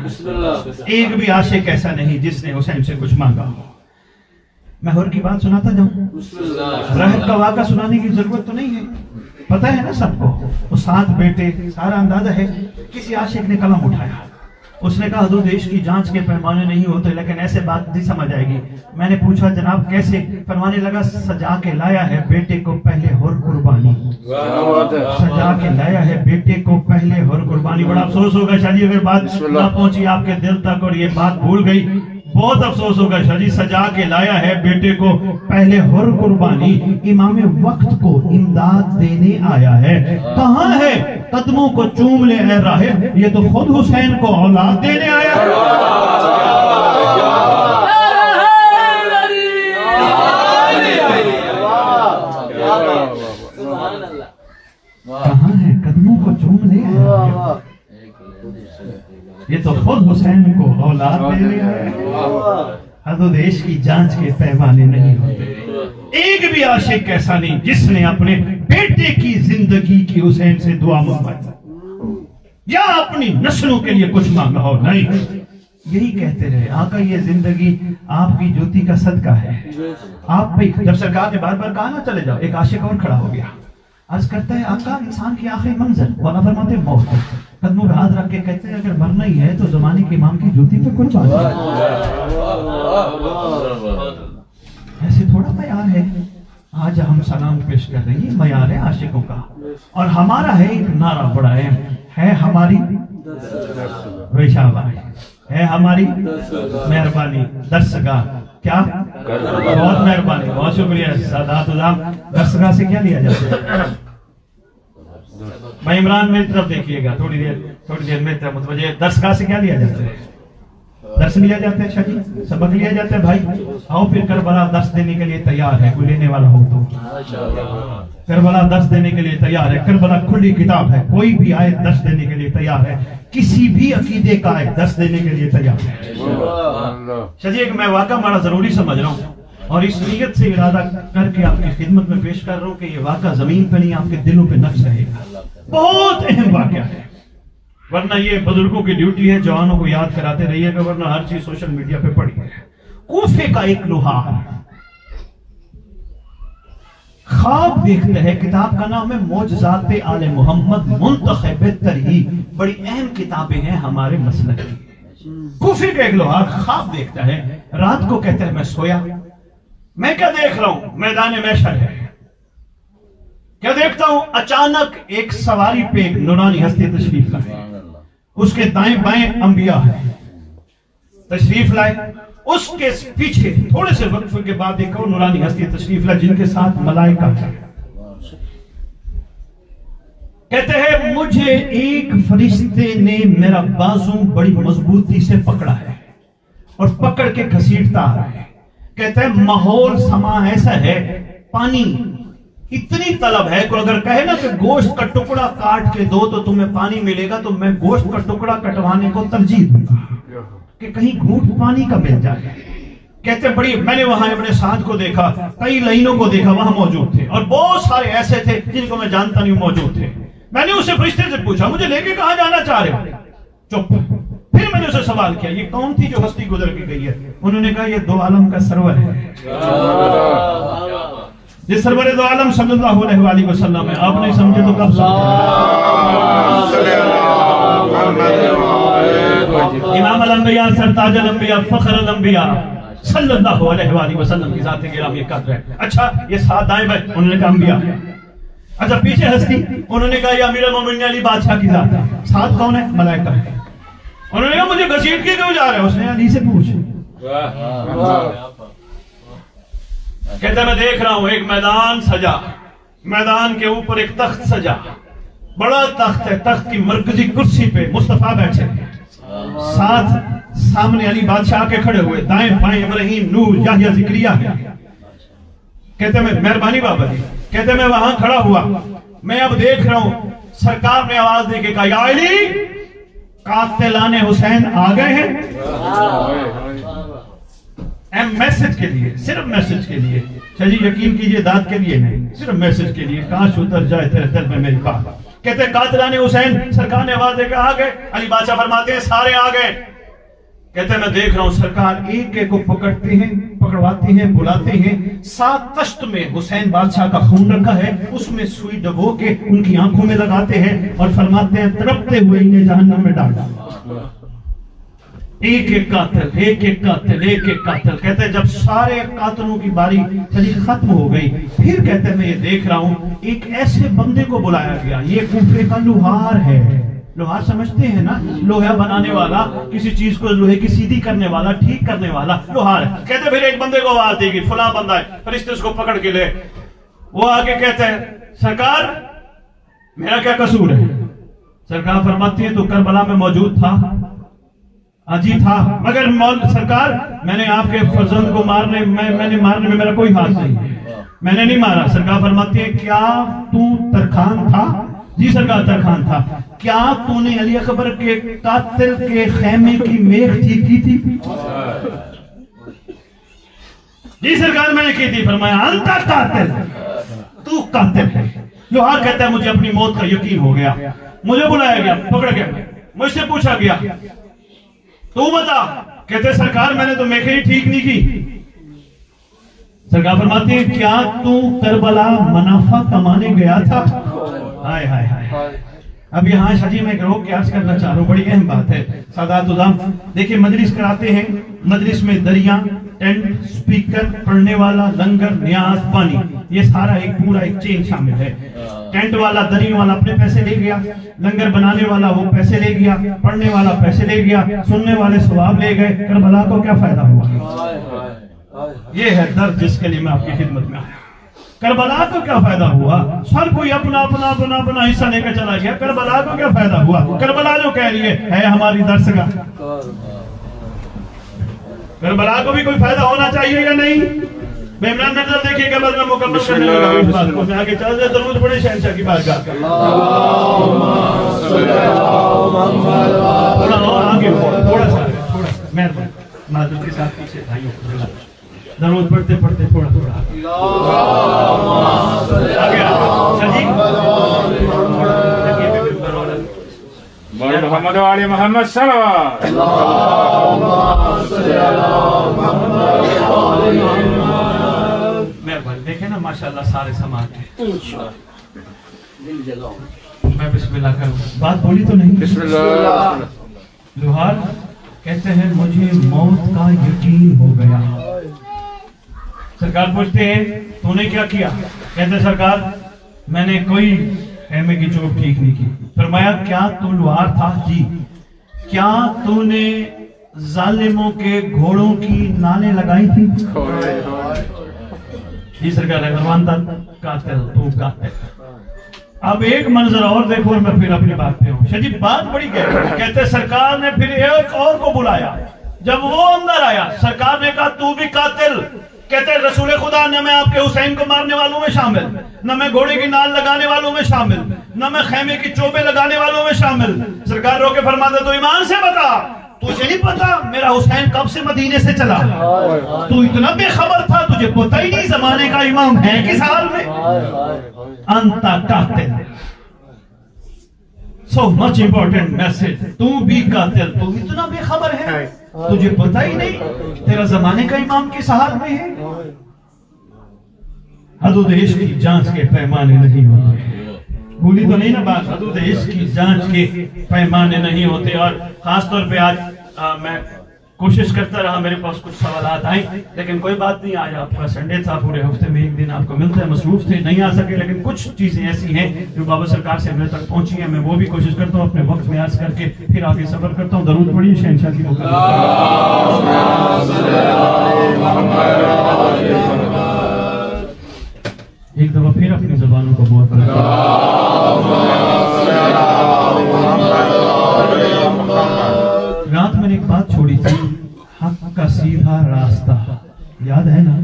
ایک بھی عاشق ایسا نہیں جس نے حسین سے کچھ مانگا ہو. میں اور کی بات سناتا جاؤں. رحب کا واقعہ سنانے کی ضرورت تو نہیں ہے, پتہ ہے نا سب کو. وہ 7 بیٹے, سارا اندازہ ہے. کسی عاشق نے قلم اٹھایا, اس نے کہا حضور دیش کی جانچ کے پیمانے نہیں ہوتے, لیکن ایسے بات نہیں سمجھ آئے گی. میں نے پوچھا جناب کیسے؟ فرمانے لگا سجا کے لایا ہے بیٹے کو پہلے ہر قربانی. سجا کے لایا ہے بیٹے کو پہلے ہر قربانی. بڑا افسوس ہوگا شاہ جی اگر بات نہ پہنچی آپ کے دل تک اور یہ بات بھول گئی. بہت افسوس ہوگا شاہ جی. سجا کے لایا ہے بیٹے کو پہلے ہر قربانی. امام وقت کو امداد دینے آیا ہے. کہاں ہے قدموں کو چوم لے اے راہب, یہ تو خود حسین کو اولاد دینے آیا ہے. کہاں ہے قدموں کو چوم لے اے راہب, یہ تو خود حسین کو اولاد دینے آیا ہے. حد دیش کی جانچ کے پیمانے نہیں ہوتے. ایک بھی عاشق ایسا نہیں جس نے اپنے بیٹے کی زندگی کی حسین سے دعا مانگی یا اپنی نسلوں کے لیے کچھ مانگا ہو. نہیں, یہی کہتے رہے آقا یہ زندگی آپ کی جوتی کا صدقہ ہے. آپ بھی جب سرکار نے بار بار کہا نا چلے جاؤ, ایک عاشق اور کھڑا ہو گیا. عرض کرتا ہے آقا انسان کی آخری منزل, والا فرماتے موت. قدموں پہ ہاتھ رکھ کے کہتے ہیں اگر مرنا ہی ہے تو زمانے کے امام کی جوتی پہ کچھ بات ایسے تھوڑا معیار ہے. آج ہم سلام پیش کر رہے ہیں, یہ معیار ہے عاشقوں کا. اور ہمارا ہے ایک نعرہ بڑا ہے ہماری ہے ہماری مہربانی درسگاہ. کیا بہت مہربانی, بہت شکریہ سادات عزام. درسگاہ سے کیا لیا جاتا ہے؟ میں عمران میری طرف دیکھیے گا تھوڑی دیر میں متوجہ. درسگاہ سے کیا لیا جاتا ہے؟ درس لیا جاتا ہے شاہ جی, سبق لیا جاتا ہے. بھائی آؤ پھر کربلا درس دینے کے لیے تیار ہے, کوئی لینے والا ہو تو. کربلا درس دینے کے لیے تیار ہے. کربلا کھلی کتاب ہے, کوئی بھی آئے درس دینے کے لیے تیار ہے. کسی بھی عقیدے کا آئے درس دینے کے لیے تیار ہے. شاہ جی ایک میں واقعہ بڑا ضروری سمجھ رہا ہوں اور اس نیت سے ارادہ کر کے آپ کی خدمت میں پیش کر رہا ہوں کہ یہ واقعہ زمین پہ نہیں آپ کے دلوں پہ نقش رہے گا. بہت اہم واقعہ ہے, ورنہ یہ بزرگوں کی ڈیوٹی ہے جوانوں کو یاد کراتے رہیے گا, ورنہ ہر چیز سوشل میڈیا پہ پڑی ہے. کوفے کا ایک لوہار خواب دیکھتا ہے, کتاب کا نام ہے معجزات آل محمد منتخب ترہیب. بڑی اہم کتابیں ہیں ہمارے مسلک کی. کوفے کا ایک لوہار خواب دیکھتا ہے, رات کو کہتا ہے میں سویا, میں کیا دیکھ رہا ہوں؟ میدان محشر ہے. کیا دیکھتا ہوں؟ اچانک ایک سواری پہ ایک نورانی ہستی تشریف لائے, اس کے دائیں بائیں انبیاء ہیں تشریف لائے. اس کے پیچھے تھوڑے سے وقفے کے بعد ایک اور نورانی ہستی تشریف لائے جن کے ساتھ ملائکہ ہیں. کہتے ہیں مجھے ایک فرشتے نے میرا بازو بڑی مضبوطی سے پکڑا ہے اور پکڑ کے گھسیٹتا آ رہا ہے. کہتے ہیں ماحول سما ایسا ہے, پانی اتنی طلب ہے کہ اگر کہے نا کہ گوشت کا ٹکڑا کاٹ کے دو تو تمہیں پانی ملے گا, تو میں گوشت کا ٹکڑا کٹوانے کو ترجیح دوں گا کہ کہیں گھونٹ پانی کا مل جائے. کہتے ہیں بڑی, میں نے وہاں اپنے ساتھ کو دیکھا, کئی لائنوں کو دیکھا وہاں موجود تھے, اور بہت سارے ایسے تھے جن کو میں جانتا نہیں موجود تھے. میں نے اسے فرشتے سے پوچھا مجھے لے کے کہاں جانا چاہ رہے ہو؟ چپ. پھر میں نے اسے سوال کیا یہ کون تھی جو ہستی گزر کے گئی ہے؟ انہوں نے کہا یہ دو عالم کا سرور ہے. یہ سرور دو عالم صلی اللہ علیہ وسلم ہے. آپ نہیں سمجھے تو کب امام الانبیاء سرتاج الانبیاء فخر الانبیاء صلی اللہ علیہ وسلم کی ذات گرامی قدر ہے. اچھا یہ ساتھ دائیں بائیں, انہوں نے کہا انبیاء. اچھا پیچھے ہستی, انہوں نے کہا یہ امیر المومنین علی بادشاہ کی ذات ہے. ساتھ کون ہے؟ ملائکہ ہے. انہوں نے کہا مجھے گھسیٹ کے کیوں جا رہے ہیں؟ اس نے علی سے پوچھ. کہتا ہے میں دیکھ رہا ہوں ایک میدان سجا, میدان کے اوپر ایک تخت سجا, بڑا تخت ہے, تخت کی مرکزی کرسی پہ مصطفیٰ بیٹھے ہیں, ساتھ سامنے علی بادشاہ کے کھڑے ہوئے, دائیں بائیں ابراہیم نوح یحییٰ زکریا ہے. کہتے ہیں مہربانی بابا جی. کہتے ہیں میں وہاں کھڑا ہوا, میں اب دیکھ رہا ہوں سرکار نے آواز دے کے کہا یا علی قاتلان حسین آ گئے ہیں. میسج کے لیے, صرف میسج کے لیے. چلیے یقین کیجئے داد کے لیے نہیں, صرف میسج کے لیے. کاش اتر جائے تیرے دل میں میری بات. کہتے قاتلان حسین سرکار نے آواز دے کے آ گئے. علی بادشاہ فرماتے ہیں سارے آ گئے. کہتے ہیں میں دیکھ رہا ہوں سرکار ایک ایک کو پکڑتے ہیں, پکڑواتے ہیں, بلاتے ہیں. 7 تشت میں حسین بادشاہ کا خون رکھا ہے, اس میں سوئی ڈبو کے ان کی آنکھوں میں لگاتے ہیں اور فرماتے ہیں تڑپتے ہوئے انہیں جہنم میں ڈال ڈالا. ایک ایک قاتل, ایک ایک قاتل, ایک ایک قاتل. کہتے ہیں جب سارے قاتلوں کی باری چلی ختم ہو گئی, پھر کہتے ہیں میں یہ دیکھ رہا ہوں ایک ایسے بندے کو بلایا گیا. یہ کوفے کا لوہار ہے. لوہار سمجھتے ہیں نا, لوہا بنانے والا, کسی چیز کو لوہے کی سیدھی کرنے والا, ٹھیک کرنے والا, لوہار ہے. کہتے پھر ایک بندے کو آواز دے گی فلاں بندہ ہے, فرشتے اس کو پکڑ کے لے. وہ آگے کہتے ہیں سرکار میرا کیا قصور ہے؟ سرکار فرماتی ہے تو کربلا میں موجود تھا. جی تھا, مگر سرکار میں نے آپ کے فرزند کو مارنے میں میرا کوئی ہاتھ نہیں, میں نے نہیں مارا. سرکار فرماتی ہے کیا تو ترخان تھا؟ جی سرکار ترخان تھا. کیا تو نے علی اکبر کے قاتل کے خیمے کی میخ ٹھیک کی تھی؟ جی سرکار میں نے کی تھی. فرمایا انتا قاتل, تو قاتل ہے. لوہار کہتا ہے مجھے اپنی موت کا یقین ہو گیا. مجھے بلایا گیا, پکڑ گیا, مجھ سے پوچھا گیا تو بتا. کہتے سرکار میں نے تو میخیں ہی ٹھیک نہیں کی. سرکار فرماتے ہیں کیا تو کربلا منافع کمانے گیا تھا؟ ہائے ہائے ہائے. اب یہاں شجی میں ایک روک کے عرض کرنا چاہ رہا ہوں, بڑی اہم بات ہے. سادات عزام دیکھیں مجلس کراتے ہیں, مجلس میں دریا, ٹینٹ, سپیکر, پڑھنے والا, لنگر, نیاز, پانی, یہ سارا ایک پورا ایک چین شامل ہے. ٹینٹ والا, دریوں والا اپنے پیسے لے گیا, لنگر بنانے والا وہ پیسے لے گیا, پڑھنے والا پیسے لے گیا, سننے والے ثواب لے گئے. کربلا کو کیا فائدہ ہوا؟ یہ ہے درد جس کے لیے میں آپ کی خدمت میں آیا. کربلا کو کیا فائدہ ہوا؟ سر کوئی اپنا اپنا اپنا اپنا حصہ لے کر چلا گیا. کربلا کو کیا فائدہ ہوا؟ کربلا جو کہہ رہی ہے ہماری درس کا. کربلا کو بھی کوئی فائدہ ہونا چاہیے یا نہیں؟ بے عمران نظر دیکھیے کہ بس میں مکمل کرنے لگا ہوں اس بات کو. میں آگے چل جائے درود پڑھے شہنشاہ کی بارگاہ. تھوڑا آگے تھوڑا سا مہربانی معذرت کے ساتھ پیچھے بھائیوں کو درود پڑھتے پڑھتے تھوڑا تھوڑا آگے محمد علی محمد صلوات. مہربانی. دیکھیں نا ماشاءاللہ سارے سامان ہیں. میں بسم اللہ کروں. بات بولی تو نہیں؟ بسم اللہ. لوہار کہتے ہیں مجھے موت کا یقین ہو گیا. سرکار پوچھتے ہیں تو نے کیا کیا؟ کہتے سرکار میں نے کوئی خیمے کی چوب ٹھیک نہیں کی. فرمایا کیا تو لوہار تھا؟ جی. کیا تو نے ظالموں کے گھوڑوں کی نالیں لگائی تھی؟ جی سرکار اگروان تھا. قاتل تو قاتل. اب ایک منظر اور دیکھو اور میں پھر اپنی بات پہ ہوں. شجیب بات بڑی کہتے سرکار نے پھر ایک اور کو بلایا. جب وہ اندر آیا سرکار نے کہا تو بھی قاتل. کہتے ہیں رسول خدا نہ میں آپ کے حسین کو مارنے والوں میں شامل, نہ میں گھوڑے کی نال لگانے والوں میں شامل, نہ میں خیمے کی چوبے لگانے والوں میں شامل. سرکار رو کے فرماتے تو ایمان سے بتا, تجھے نہیں پتا میرا حسین کب سے مدینے سے چلا؟ تو اتنا بے خبر تھا, تجھے پتہ ہی نہیں زمانے کا امام ہے کس حال میں؟ انتا قاتل. So much important message. تو بھی قاتل, تو اتنا بے خبر ہے, تجھے پتہ ہی نہیں تیرا زمانے کا امام کس حال میں ہے. حدود عشق کی جانچ کے پیمانے نہیں ہوتے. بھولی تو نہیں نا بات, حدود عشق کی جانچ کے پیمانے نہیں ہوتے. اور خاص طور پہ آج میں کوشش کرتا رہا, میرے پاس کچھ سوالات آئیں لیکن کوئی بات نہیں. آج آپ کا سنڈے تھا, پورے ہفتے میں ایک دن آپ کو ملتا ہے, مصروف تھے نہیں آ سکے, لیکن کچھ چیزیں ایسی ہیں جو بابا سرکار سے میرے تک پہنچی ہیں. میں وہ بھی کوشش کرتا ہوں اپنے وقت میں عرض کر کے پھر آگے سفر کرتا ہوں. درود پڑھیے شہنشاہ کی ایک دفعہ پھر اپنی زبانوں کو بہت رات میں نے ایک بات چھوڑی تھی, حق کا سیدھا راستہ. یاد ہے نا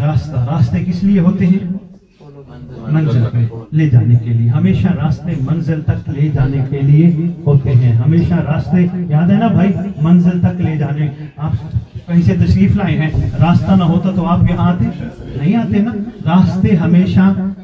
راستہ؟ راستے کس لیے ہوتے ہیں؟ منزل پہ لے جانے کے لیے. ہمیشہ راستے منزل تک لے جانے کے لیے ہوتے ہیں. ہمیشہ راستے, یاد ہے نا بھائی, منزل تک لے جانے. آپ کہیں سے تشریف لائے ہیں, راستہ نہ ہوتا تو آپ یہاں آتے نہیں آتے نا. راستے ہمیشہ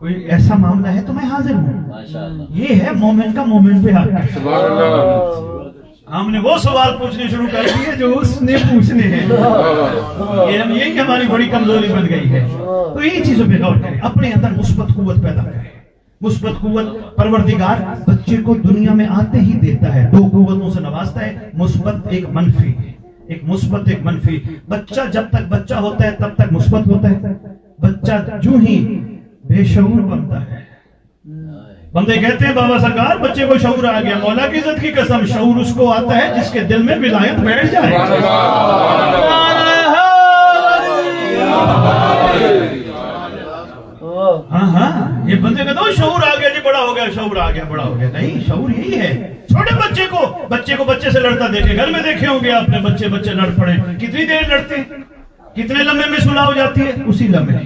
کوئی ایسا معاملہ ہے تو میں حاضر ہوں. ماشاءاللہ. یہ ہے مومن کا مومن پہ حق. سبحان اللہ. ہم نے وہ سوال پوچھنے شروع کر دیے جو اس نے پوچھنے ہیں. یہی ہماری بڑی کمزوری بن گئی ہے. تو یہ چیزوں پہ غور کریں, اپنے اندر مثبت قوت پیدا کریں. مثبت قوت پروردگار بچے کو دنیا میں آتے ہی دیتا ہے, 2 قوتوں سے نوازتا ہے, مثبت ایک منفی. ایک مثبت ایک منفی. بچہ جب تک بچہ ہوتا ہے تب تک مثبت ہوتا ہے. بچہ جو ہی بے شعور بنتا ہے, بندے کہتے ہیں بابا سرکار بچے کو شعور آ گیا. مولا کی عزت کی قسم, شعور اس کو آتا ہے جس کے دل میں ولایت بیٹھ جائے. ہاں یہ بندے کہتے ہیں شعور آ گیا جی, بڑا ہو گیا, شعور آ گیا, بڑا ہو گیا. نہیں, شعور یہی ہے. چھوٹے بچے کو بچے سے لڑتا دیکھے, گھر میں دیکھے ہوں گے آپ نے بچے لڑ پڑے, کتنی دیر لڑتے ہیں, کتنے لمحے میں صلح ہو جاتی ہے, اسی لمحے.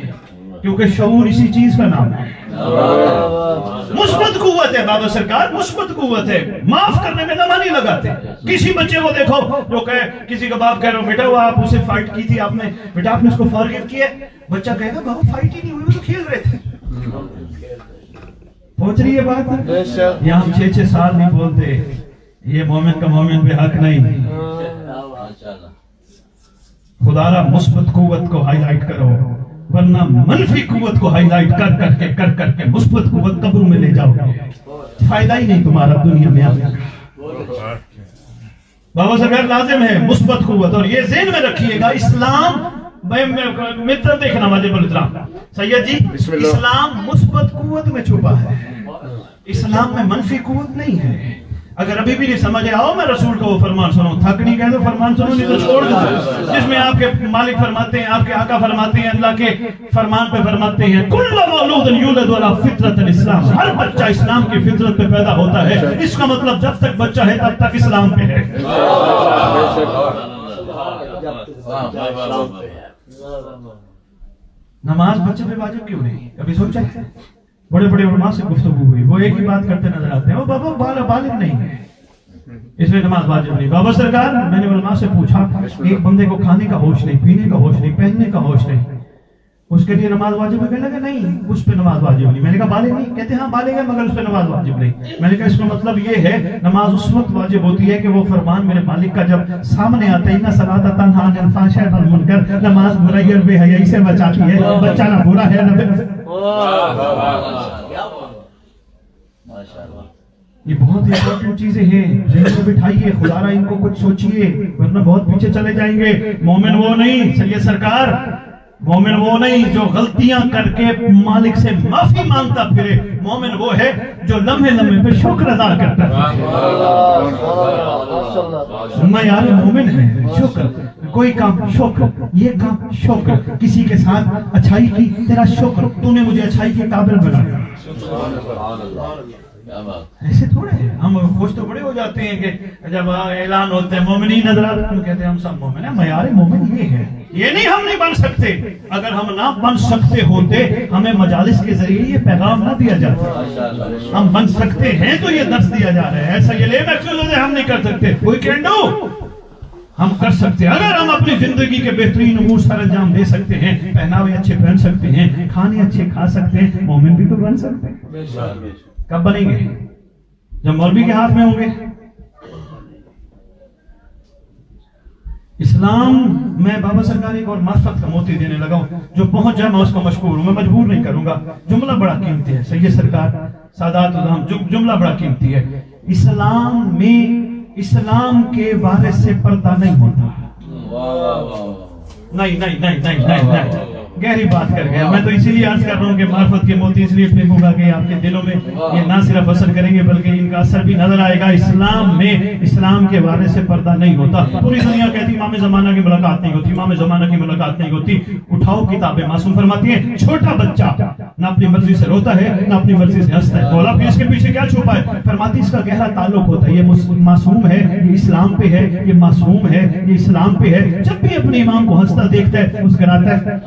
کیونکہ شعور اسی چیز کا نام ہے. مثبت قوت ہے بابا سرکار, مثبت قوت ہے. معاف کرنے میں دم نہیں لگاتے. کسی بچے کو دیکھو جو کہے, کسی کا باپ کہہ رہا ہو بیٹا وہ آپ اسے فائٹ کی تھی آپ نے, بیٹا آپ نے اس کو فارغیب کیا, بچہ کہے گا بابا فائٹ ہی نہیں ہوئی, وہ تو کھیل رہے تھے. پہنچ رہی ہے بات. یہ ہم 6 سال نہیں بولتے, یہ مومن کا مومن پہ حق نہیں. خدا را مثبت قوت کو ہائی لائٹ کرو, ورنہ منفی قوت کو ہائی لائٹ کر کے مثبت قوت قبر میں لے جاؤ گے, فائدہ ہی نہیں تمہارا دنیا میں آنے کا. بابا سرکار لازم ہے مثبت قوت, اور یہ ذہن میں رکھیے گا اسلام مطلب دیکھنا واجب الاسلام سید جی, اسلام مثبت قوت میں چھپا ہے, اسلام میں منفی قوت نہیں ہے. اگر ابھی بھی نہیں سمجھے آؤ میں رسول کا وہ فرمان سنو, تھک نہیں گئے تو فرمان سنو, نہیں تو چھوڑ دو. جس میں آپ کے مالک فرماتے ہیں, آپ کے آقا فرماتے ہیں, اللہ کے فرمان پہ فرماتے ہیں کل مولود یولد علی فطرت الاسلام, ہر بچہ اسلام کی فطرت پہ پیدا ہوتا ہے. اس کا مطلب جب تک بچہ ہے تب تک اسلام پہ ہے. نماز بچے پہ واجب کیوں نہیں, کبھی سوچا ہے؟ بڑے بڑے علماء سے گفتگو ہوئی, وہ ایک ہی بات کرتے نظر آتے ہیں, وہ بابا بالغ نہیں ہے اس لیے نماز واجب نہیں. بابا سرکار میں نے علماء سے پوچھا, ایک بندے کو کھانے کا ہوش نہیں, پینے کا ہوش نہیں, پہننے کا ہوش نہیں, اس کے لیے نماز واجب ہے؟ کہنے لگا نہیں اس پہ نماز واجب نہیں. میں نے کہا بالغ نہیں؟ کہتے ہاں بالغ ہے مگر اس پہ نماز واجب نہیں. میں نے کہا اس کا مطلب یہ ہے نماز اس وقت واجب ہوتی ہے کہ وہ فرمان میرے مالک کا جب سامنے آتا ہے, ان صلاۃ تنہی عن الفحشاء والمنکر, نماز برائی اور بے حیائی سے بچاتی ہے. بچہ نہ برا ہے نہ یہ بہت امپورٹنٹ چیزیں ہیں, ذہن میں بٹھائیے. خدا را ان کو کچھ سوچئے ورنہ بہت پیچھے چلے جائیں گے. مومن وہ نہیں سید سرکار, مومن وہ نہیں جو غلطیاں کر کے مالک سے معافی مانگتا پھرے. مومن وہ ہے جو لمحے لمحے پہ شکر ادا کرتا ہے. معیار مومن ہے شکر. کوئی کام شکر, یہ کام شکر, کسی کے ساتھ اچھائی کی تیرا شکر, تو نے مجھے اچھائی کے قابل بنایا. ایسے تھوڑے ہیں ہم خوش تو بڑے ہو جاتے ہیں کہ جب اعلان ہوتے ہیں مومنین حضرات تو کہتے ہیں ہم سب مومن ہیں. معیار مومن یہ ہے, یہ نہیں ہم نہیں بن سکتے. اگر ہم نہ بن سکتے ہوتے ہمیں مجالس کے ذریعے یہ پیغام نہ دیا جاتا. ہم بن سکتے ہیں تو یہ درس دیا جا رہا ہے. ایسا یہ لے میکسولوز ہم نہیں کر سکتے, کوئی کین ڈو, ہم کر سکتے ہیں. اگر ہم اپنی زندگی کے بہترین امور سر انجام دے سکتے ہیں, پہناوے اچھے پہن سکتے ہیں, کھانے اچھے کھا سکتے ہیں, مومن بھی تو بن سکتے ہیں. کب بنیں گے؟ جب مولوی کے ہاتھ میں ہوں گے. اسلام میں بابا سرکار ایک اور معرفت کا موتی دینے لگا ہوں, جو پہنچ جائے میں اس کو مشکور ہوں, میں مجبور نہیں کروں گا. جملہ بڑا قیمتی ہے سید سرکار سادات الہام, جملہ بڑا قیمتی ہے. اسلام میں اسلام کے وارث سے پردہ نہیں ہوتا. نہیں نہیں نہیں نہیں نہیں, گہری بات کر گیا. میں تو اسی لیے عرض کر رہا ہوں کہ معرفت کے موتی اس لیے پھینکوں گا کہ آپ کے دلوں میں یہ نہ صرف اثر کریں گے بلکہ ان کا اثر بھی نظر آئے گا. اسلام میں اسلام کے وارث سے پردہ نہیں ہوتا. پوری دنیا کہتی امام زمانہ کی ملاقات نہیں ہوتی, امام زمانہ کی ملاقات نہیں ہوتی. اٹھاؤ کتابیں, معصوم فرماتی ہیں چھوٹا بچہ نہ اپنی مرضی سے روتا ہے نہ اپنی مرضی سے ہنستا ہے. بولا پھر اس کے پیچھے کیا چھپا ہے؟ فرماتی اس کا گہرا تعلق ہوتا ہے, یہ معصوم ہے, یہ اسلام پہ ہے, یہ معصوم ہے, یہ اسلام پہ ہے. جب بھی اپنے امام کو ہنستا دیکھتا ہے مسکراتا ہے,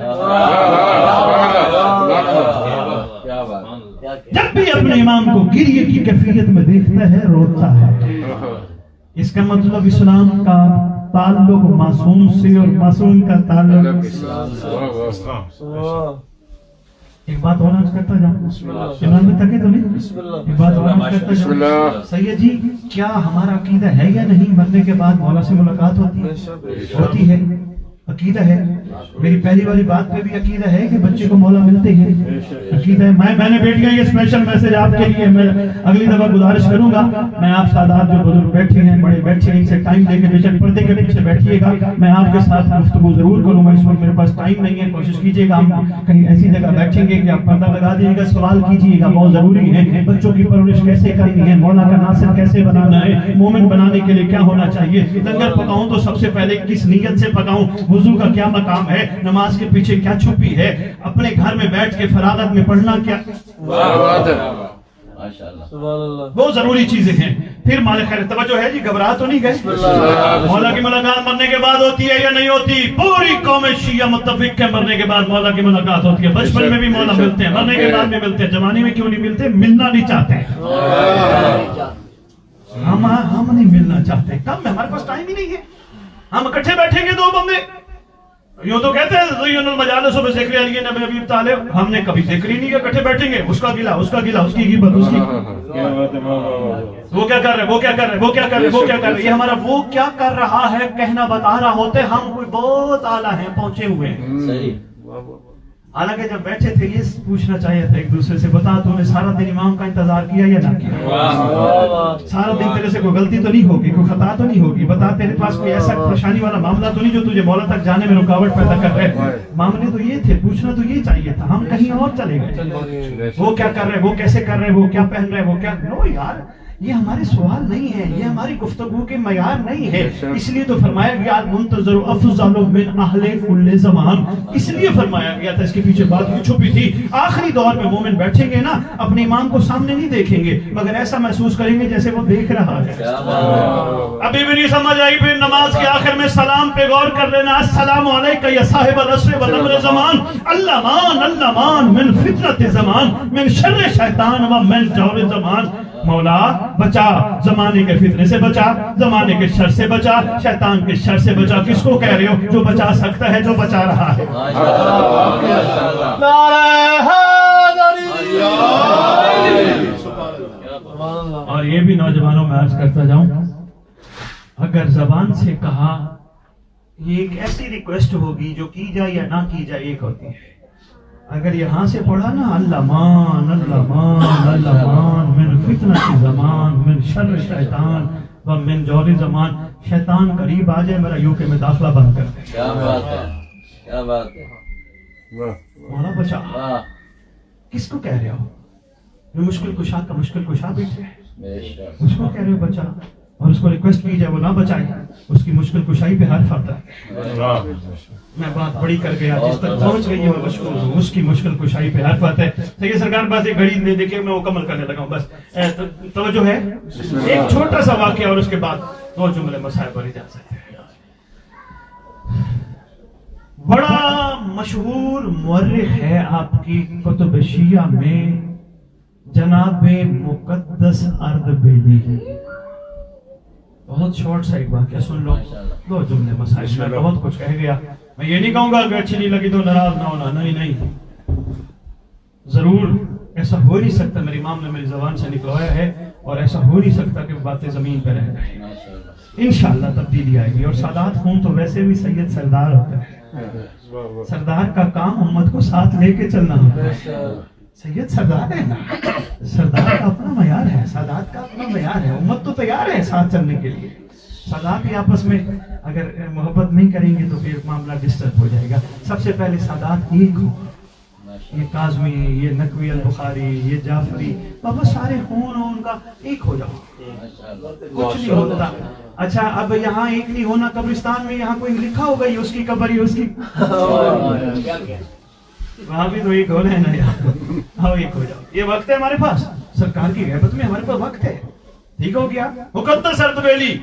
جب بھی اپنے امام کو گریے کی کیفیت میں دیکھتا ہے روتا ہے. اس کا مطلب اسلام کا تعلق معصوم سے اور معصوم کا تعلق. ایک بات اور عرض کرتا جاؤں، ایمان میں تکے تو نہیں، ایک بات اور عرض کرتا جاؤں، سید جی کیا ہمارا عقیدہ ہے یا نہیں مرنے کے بعد مولا سے ملاقات ہوتی ہے؟ عقیدہ ہے۔ میری پہلی والی بات پہ بھی عقیدہ ہے کہ بچے کو مولا ملتے ہیں، عقیدہ ہے۔ میں نے بیٹیاں یہ اسپیشل میسج آپ کے لیے میں اگلی دفعہ گزارش کروں گا، میں آپ سادات جو بزرگ بیٹھے ہیں، بڑے بیٹھے ہیں، ان سے ٹائم لے کے بے شک پردے کے پیچھے بیٹھیے گا، میں آپ کے ساتھ گفتگو ضرور کروں گا۔ اس وقت میرے پاس ٹائم نہیں ہے، کوشش کیجیے گا ہم کہیں ایسی جگہ بیٹھیں گے کہ آپ پردہ لگا دیجیے گا، سوال کیجیے گا، بہت ضروری ہے۔ بچوں کی پرورش کیسے کرنی ہے، مولا کا ناصر کیسے بنانا ہے، مومن بنانے کے لیے کیا ہونا چاہیے، لنگر پکاؤں تو سب سے پہلے کس نیت سے پکاؤں، وضو کا کیا مقام ہے، نماز کے پیچھے کیا چھپی ہے، اپنے گھر میں بیٹھ کے فراغت میں پڑھنا کیا، وہ ضروری چیزیں ہیں۔ پھر مالک خیر توجہ ہے جی، گھبرا تو نہیں گئے؟ مولا کی ملاقات مرنے کے بعد ہوتی ہے یا نہیں ہوتی؟ پوری قوم شیعہ متفق ہے مرنے کے بعد مولا کی ملاقات ہوتی ہے۔ بچپن میں بھی مولا ملتے ہیں، مرنے کے بعد بھی ملتے ہیں، جوانی میں کیوں نہیں ملتے؟ ملنا نہیں چاہتے، ہم نہیں ملنا چاہتے، کم ہے، ہمارے پاس ٹائم ہی نہیں ہے۔ ہم اکٹھے بیٹھیں گے دو بندے، یوں تو کہتے ہیں زین المجالس بذکر علی نبی ابی طالب، ہم نے کبھی ذکر ہی نہیں کیا، اکٹھے بیٹھیں گے، اس کا گلہ، اس کا گلہ، اس کی غیبت، اس کی وہ کیا کر رہے، وہ کیا کر رہے، وہ کیا کر رہے، وہ کیا کر رہے، یہ ہمارا وہ کیا کر رہا ہے کہنا بتا رہا ہوتے، ہم کوئی بہت اعلیٰ ہیں، پہنچے ہوئے ہیں۔ حالانکہ جب بیٹھے تھے یہ پوچھنا چاہیے تھا ایک دوسرے سے، بتا تو نے سارا دن امام کا انتظار کیا یا نہ کیا؟ سارا دن تیرے سے کوئی غلطی تو نہیں ہوگی، کوئی خطا تو نہیں ہوگی، بتا تیرے پاس کوئی ایسا پریشانی والا معاملہ تو نہیں جو تجھے مولا تک جانے میں رکاوٹ پیدا کر رہے؟ معاملے تو یہ تھے، پوچھنا تو یہ چاہیے تھا، ہم کہیں اور چلے گئے، وہ کیا کر رہے، وہ کیسے کر رہے، وہ کیا پہن رہے، وہ کیا، نو یار یہ ہمارے سوال نہیں ہے، یہ ہماری گفتگو کے معیار نہیں ہے، اس لیے تو فرمایا گیا منتظر افضل من اہل کل زمان، اس لیے فرمایا گیا تھا، اس کے پیچھے بات یہ چھپی تھی۔ آخری دور میں مومن بیٹھیں گے نا، اپنے امام کو سامنے نہیں دیکھیں گے مگر ایسا محسوس کریں گے جیسے وہ دیکھ رہا ہے۔ ابھی بھی نہیں سمجھ آئی؟ پھر نماز کے آخر میں سلام پہ غور کر لینا، السلام علیکہ یا صاحب العصر والامر زمان، اللہ من فتنۃ زمان، من شر شیطان و من جور زمان، مولا بچا، زمانے کے فتنے سے بچا، زمانے کے شر سے بچا، شیطان کے شر سے بچا۔ کس کو کہہ رہے ہو؟ جو بچا سکتا ہے، جو بچا رہا ہے۔ اور یہ بھی نوجوانوں میں عرض کرتا جاؤں، اگر زبان سے کہا، یہ ایک ایسی ریکویسٹ ہوگی جو کی جائے یا نہ کی جائے ایک ہوتی ہے، اگر یہاں سے پڑھا نا اللہ مان من فتنۃ زمان، من شر شیطان و من جور زمان، شیطان قریب آ جائے میرا یوکے میں داخلہ بند کر دے۔ کیا بات ہے، کیا بات ہے، مولا بچا، کس کو کہہ رہے ہو؟ جو مشکل کشا کا مشکل کشا بیٹھے ہے، اس کو کہہ رہے ہو بچا، اور اس کو ریکویسٹ کی جائے وہ نہ بچائے، اس کی مشکل کشائی پہ حرف آتا ہے۔ میں بات بڑی کر گیا، جس تک پہنچ گئی ہے میں مشکور ہوں، اس کی مشکل کشائی پہ حرف آتا ہے۔ سید سرکار پاس ایک گھڑی دے کے میں مکمل کرنے لگا ہوں، بس توجہ ہے، ایک چھوٹا سا واقعہ اور اس کے بعد دو جملے مسائل پر اجازت ہے۔ بڑا مشہور مورخ ہے آپ کی کتب شیعہ میں جناب مقدس اردبیلی، بہت شارٹ سا ایک واقعہ سن لو، دو جملے مسائل، میں بہت کچھ کہہ گیا، میں یہ نہیں کہوں گا کہ اچھی نہیں لگی تو ناراض نہ ہونا، نہیں، ضرور ایسا ہو نہیں سکتا، میری امام نے میری زبان سے نکلوایا ہے، اور ایسا ہو نہیں سکتا کہ باتیں زمین پہ رہ جائیں، انشاءاللہ تبدیلی آئے گی۔ اور سادات ہوں تو ویسے بھی سید سردار ہوتا ہے، سردار کا کام امت کو ساتھ لے کے چلنا ہوتا ہے، سید سردار ہے نا، سردار کا اپنا معیار ہے، سادات کا اپنا معیار ہے، امت تو تیار ہے ساتھ چلنے کے لیے۔ سادات ہی آپس میں اگر محبت نہیں کریں گے تو پھر معاملہ ڈسٹرب ہو جائے گا۔ سب سے پہلے سادات ایک ہو، یہ کاظمی، یہ نقوی البخاری، یہ جعفری، بابا سارے خون ہو ان کا، ایک ہو جاؤ، کچھ نہیں ہوتا۔ اچھا اب یہاں ایک نہیں ہونا، قبرستان میں یہاں کوئی لکھا ہوگا یہ اس کی قبر، یہ اس کی، وہاں بھی تو ایک ہو رہے ہیں نا یار، ہاں ایک ہو جاؤ۔ یہ وقت ہے ہمارے پاس، سرکار کی غیبت میں ہمارے پاس وقت ہے، ٹھیک ہو گیا؟ مقدس اردبیلی،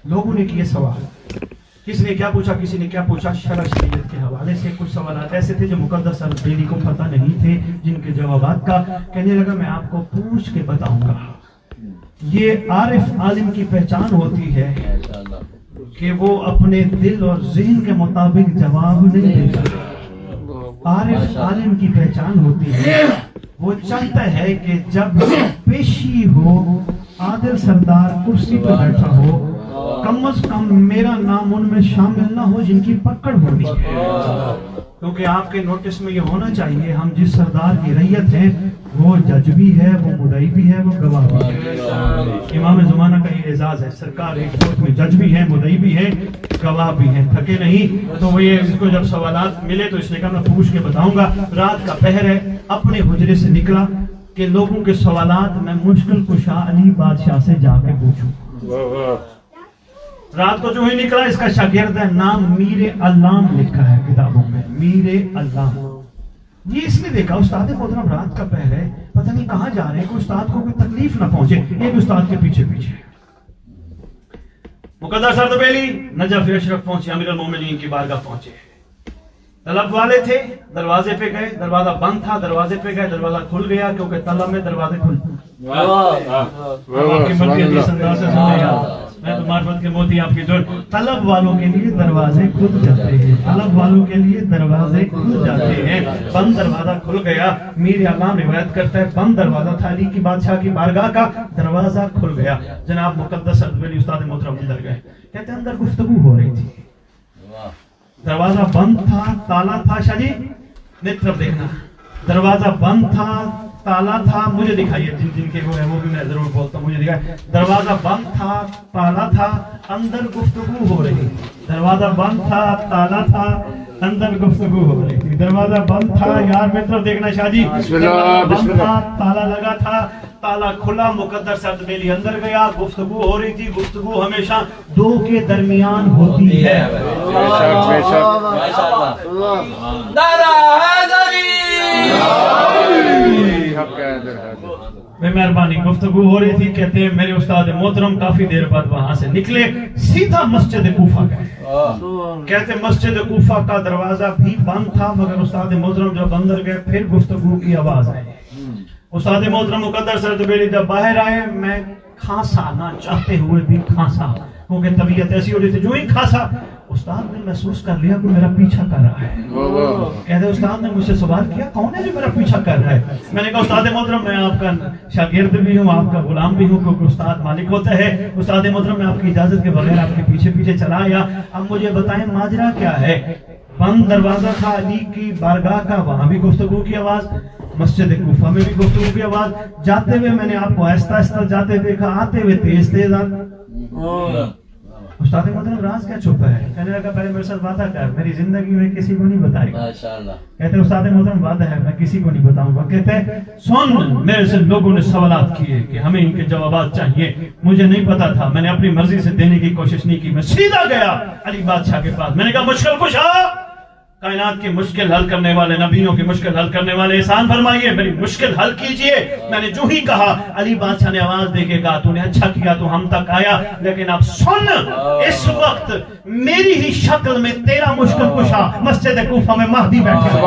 لوگوں نے کیے سوال، کس نے کیا پوچھا، کسی نے کیا پوچھا، شرع شریعت کے حوالے سے کچھ سوالات ایسے تھے جو مقدس اردبیلی کو پتہ نہیں تھے، جن کے جوابات کا کہنے لگا میں آپ کو پوچھ کے بتاؤں گا۔ یہ عارف عالم کی پہچان ہوتی ہے کہ وہ اپنے دل اور ذہن کے مطابق جواب نہیں دیتا، عارف عالم کی پہچان ہوتی ہے، وہ چاہتا ہے کہ جب پیشی ہو، عادل سردار کرسی پہ بیٹھا ہو، کم از کم میرا نام ان میں شامل نہ ہو جن کی پکڑ ہونی ہے، کیونکہ آپ کے نوٹس میں یہ ہونا چاہیے ہم جس سردار کی رعیت ہیں وہ جج بھی ہے، وہ مدعی بھی ہے، وہ گواہ بھی ہے۔ امام زمانہ کا یہ اعزاز ہے، سرکار ایک وقت میں جج بھی ہے، مدعی بھی ہے، گواہ بھی ہے، تھکے نہیں۔ تو وہ یہ اس کو جب سوالات ملے تو اس نے کہا میں پوچھ کے بتاؤں گا۔ رات کا پہر ہے، اپنے حجرے سے نکلا کہ لوگوں کے سوالات میں مشکل کشا علی بادشاہ سے جا کے پوچھوں۔ رات کو جو ہی نکلا، اس کا شاگرد ہے، نام میر علام لکھا ہے کتابوں میں، میر علام۔ یہ اس نے دیکھا استاد محترم رات کا پہر ہے، پتہ نہیں کہاں جا رہے ہیں، کوئی استاد کو کوئی تکلیف نہ پہنچے، ایک استاد کے پیچھے پیچھے۔ مقدر سردبیلی نجف اشرف پہنچے، امیر المومنین کی بارگاہ پہنچے، طلب والے تھے، دروازے پہ گئے، دروازہ بند تھا، دروازے پہ گئے، دروازہ کھل گیا، کیونکہ طلب میں دروازے کھل میں تو معرفت کے موتی آپ کی جوڑ۔ طلب والوں کے لیے دروازے کھل جاتے ہیں، طلب والوں کے لیے دروازے کھل جاتے ہیں۔ بند دروازہ کھل گیا، میر علام روایت کرتا ہے بند دروازہ تھا، علی کی بادشاہ کی بارگاہ کا، دروازہ کھل گیا۔ جناب مقدس سردبیلی استاد محترم اندر گئے، کہتے ہیں اندر گفتگو ہو رہی تھی، دروازہ بند تھا، تالا تھا۔ شاہ جی میری طرف دیکھنا، دروازہ بند تھا، تالا تھا، مجھے دکھائیے جن جن کے وہ ہے وہ بھی میں ضرور بولتا ہوں، مجھے دکھائیے۔ دروازہ بند تھا، تالا تھا، اندر گفتگو ہو رہی تھی۔ دروازہ بند تھا، تالا تھا، اندر گفتگو ہو رہی تھی۔ دروازہ بند تھا، یار میری طرف دیکھنا شاہ جی، بند تھا، تالا لگا تھا، تالا کھلا، مقدر سردبیلی اندر گیا، گفتگو ہو رہی تھی۔ گفتگو ہمیشہ دو کے درمیان ہوتی ہے۔ بے مہربانی گفتگو ہو رہی تھی، کہتے ہیں میرے استاد محترم کافی دیر بعد وہاں سے نکلے، سیدھا مسجد کوفہ گئے۔ کہتے مسجد کوفہ کا دروازہ بھی بند تھا، مگر استاد محترم جب اندر گئے پھر گفتگو کی آواز آئی۔ استاد محترم مقدر سردبیلی جب باہر آئے، میں کھانسا نہ چاہتے ہوئے بھی کھانسا، کیونکہ طبیعت ایسی ہو رہی تھی، جو ہی کھانسا استاد نے محسوس کر لیا کہ میرا پیچھا کر رہا ہے۔ کہتے استاد نے مجھ سے سوال کیا کون ہے جو میرا پیچھا کر رہا ہے؟ میں نے کہا استاد محترم میں آپ کا شاگرد بھی ہوں، آپ کا غلام بھی ہوں، کیونکہ استاد مالک ہوتا ہے۔ استاد محترم میں آپ کی اجازت کے بغیر آپ کے پیچھے پیچھے چلا آیا، اب مجھے بتائیں ماجرا کیا ہے؟ بند دروازہ تھا علی کی بارگاہ کا، وہاں بھی گفتگو کی آواز، مسجد کوفہ میں بھی گفتگو کی آواز، جاتے ہوئے میں نے آپ کو آہستہ آہستہ جاتے دیکھا، آتے ہوئے تیز تیز استاد محترم راز کیا چھپا ہے؟ کہنے لگا پہلے میرے ساتھ وعدہ کر، میری زندگی میں کسی کو نہیں بتائے گا۔ کہتے استاد محترم وعدہ ہے میں کسی کو نہیں بتاؤں گا۔ کہتے سن، میرے سے لوگوں نے سوالات کیے کہ ہمیں ان کے جوابات چاہیے، مجھے نہیں پتا تھا، میں نے اپنی مرضی سے دینے کی کوشش نہیں کی، میں سیدھا گیا علی بادشاہ کے پاس، میں نے کہا مشکل کشا، کائنات کی مشکل حل کرنے والے، نبیوں کی مشکل حل کرنے والے، احسان فرمائیے میری مشکل حل کیجئے۔ میں نے جو ہی کہا علی بادشاہ نے آواز دے کے کہا تو نے اچھا کیا تو ہم تک آیا، لیکن اب سن، اس وقت میری ہی شکل میں تیرا مشکل کشا مسجد کوفہ میں مہدی بیٹھے ہیں۔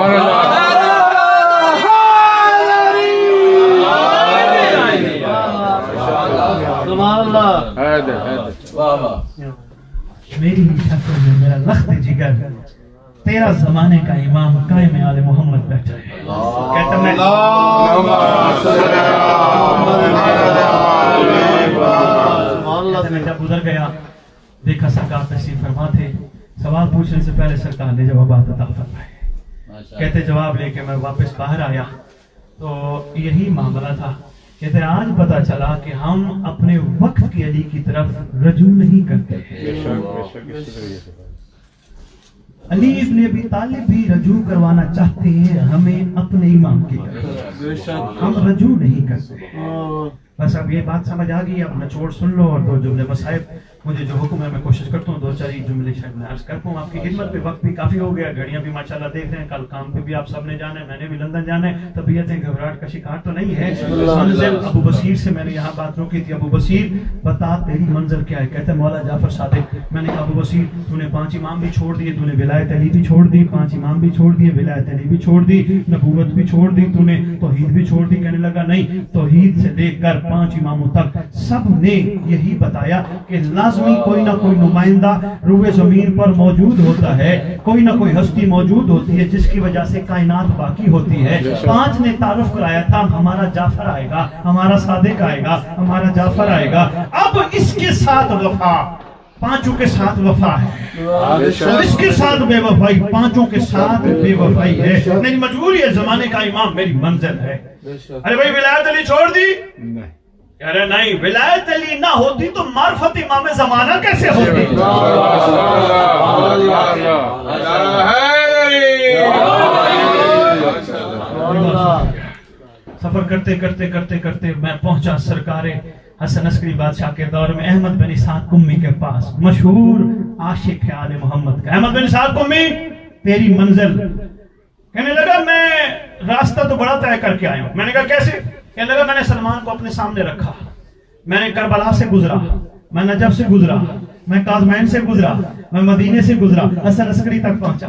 میری ہی شکل میں میرا لخت جگر، تیرا زمانے کا امام قائم آل محمد بیٹھا ہے۔ کہتا میں جب ادھر گیا دیکھا سرکار تشریف فرما تھے، سوال پوچھنے سے پہلے سرکار نے جوابات عطا فرمائے۔ کہتے جواب لے کے میں واپس باہر آیا تو یہی معاملہ تھا۔ کہتے آج پتا چلا کہ ہم اپنے وقت کی علی کی طرف رجوع نہیں کرتے ہیں۔ علی ابن ابی طالب بھی رجوع کروانا چاہتے ہیں ہمیں اپنے امام کی طرف، ہم رجوع نہیں کرتے۔ بس اب یہ بات سمجھ آ گئی، اب نچوڑ سن لو اور دو جملے مصائب مجھے جو حکم ہے میں کوشش کرتا ہوں دو چار جملے شاید میں عرض کرتا ہوں آپ کی خدمت پہ۔ وقت بھی کافی ہو گیا، گھڑیاں بھی ماشاءاللہ دیکھ رہے ہیں، کل کام پہ بھی آپ سب نے جانا ہے، میں نے بھی لندن جانا ہے، طبیعتیں گھبراہٹ کا شکار تو نہیں ہے۔ منزل ابو بصیر سے میں نے یہاں بات روکی تھی، ابو بصیر بتا تیری منزل کیا ہے؟ کہتے ہیں مولا جعفر صادق۔ میں نے کہا ابو بصیر تو نے 5 امام بھی چھوڑ دیے، تو نے ولایت علی بھی چھوڑ دی، 5 امام بھی چھوڑ دیے، ولایت علی بھی چھوڑ دی، نبوت بھی چھوڑ دی، تو نے توحید بھی چھوڑ دی۔ کہنے لگا نہیں، توحید سے لے کر 5 اماموں تک سب نے یہی بتایا کہ لازم لازمی کوئی نہ کوئی نمائندہ روئے زمین پر موجود ہوتا ہے، کوئی نہ کوئی ہستی موجود ہوتی ہے جس کی وجہ سے کائنات باقی ہوتی ہے۔ 5 نے تعارف کرایا تھا ہمارا جعفر آئے گا، ہمارا صادق آئے گا، ہمارا جعفر آئے گا۔ اب اس کے ساتھ وفا، 5 کے ساتھ وفا ہے، اس کے ساتھ بے وفائی، 5 کے ساتھ بے وفائی ہے۔ میری مجبوری ہے، زمانے کا امام میری منزل ہے۔ ارے بھائی ولایت علی چھوڑ دی؟ کہہ رہے نہیں، ولایت علی نہ ہوتی تو معرفت امام زمانہ کیسے ہوتی؟ سفر کرتے کرتے کرتے کرتے میں پہنچا سرکار حسن عسکری بادشاہ کے دور میں احمد بن اسحاق قمی کے پاس، مشہور عاشق ہے آل محمد کا۔ احمد بن اسحاق قمی، تیری منزل؟ کہنے لگا میں راستہ تو بڑا طے کر کے آیا ہوں۔ میں نے کہا کیسے؟ کہنے لگا میں نے سلمان کو اپنے سامنے رکھا، میں نے کربلا سے گزرا، میں نجف سے گزرا، میں قازمین سے گزرا، میں مدینے سے گزرا، حسن عسکری تک پہنچا۔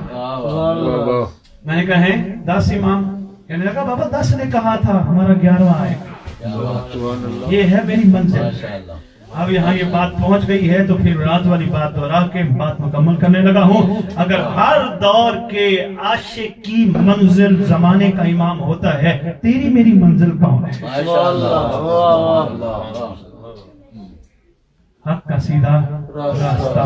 میں نے کہا ہے 10 امام؟ کہنے لگا بابا 10 نے کہا تھا، ہمارا 11واں آئے گا، یہ ہے میری منزل۔ اب یہاں یہ بات پہنچ گئی ہے تو پھر رات والی بات دہرا کے بات مکمل کرنے لگا ہوں۔ اگر ہر دور کے عاشق کی منزل زمانے کا امام ہوتا ہے، تیری میری منزل کون ہے؟ حق کا سیدھا راستہ،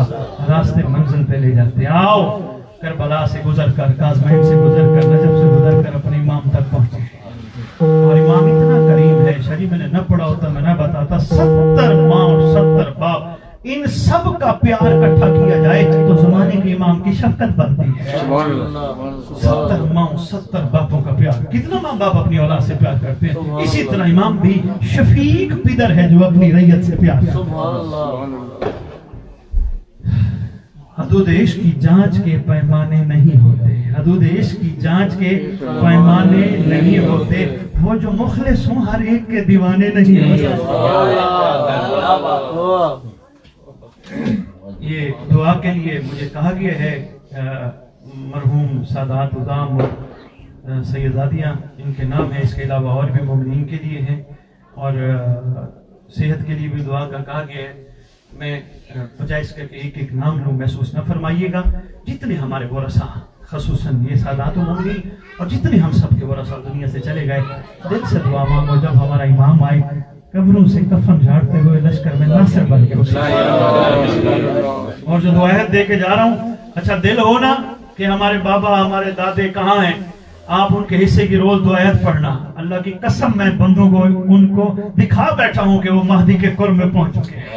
راستے منزل پہ لے جاتے۔ آؤ کربلا سے گزر کر، قازمین سے گزر کر، نجف سے گزر کر اپنے امام تک پہنچے۔ اور امام اتنا کریم ہے، شریف میں نے نہ پڑھا ہوتا میں نہ بتاتا، 70 ماں اور 70 باپ، ان سب کا پیار اکٹھا کیا جائے تو زمانے کے امام کی شفقت بنتی ہے۔ 70 ماں 70 باپوں کا پیار، کتنا ماں باپ اپنی اولاد سے پیار کرتے ہیں، اسی طرح امام بھی شفیق پدر ہے جو اپنی ریت سے پیار کرتے ہیں۔ حدود عشق کی جانچ کے پیمانے نہیں ہوتے، حدود عشق کی جانچ کے پیمانے نہیں ہوتے، وہ جو مخلص ہوں ہر ایک کے دیوانے نہیں ہوتے۔ یہ دعا کے لیے مجھے کہا گیا ہے، مرحوم سادات ادام سیدادیاں ان کے نام ہیں، اس کے علاوہ اور بھی مومنین کے لیے ہیں، اور صحت کے لیے بھی دعا کا کہا گیا ہے۔ میں بجائز کر کے ایک ایک نام لوں، محسوس نہ فرمائیے گا۔ جتنے ہمارے ورثہ، خصوصاً یہ سادات و مومنین، اور جتنے ہم سب کے ورثہ دنیا سے چلے گئے، دل سے دعا مانگو جب ہمارا امام آئے قبروں سے کفن جھاڑتے ہوئے لشکر میں ناصر بن کے اٹھے۔ اور جو دعائیت دے کے جا رہا ہوں، اچھا دل ہو نا کہ ہمارے بابا ہمارے دادے کہاں ہیں، آپ ان کے حصے کی روز دعائیت پڑھنا۔ اللہ کی قسم میں بندوں کو ان کو دکھا بیٹھا ہوں کہ وہ مہدی کے قرب میں پہنچ چکے ہیں۔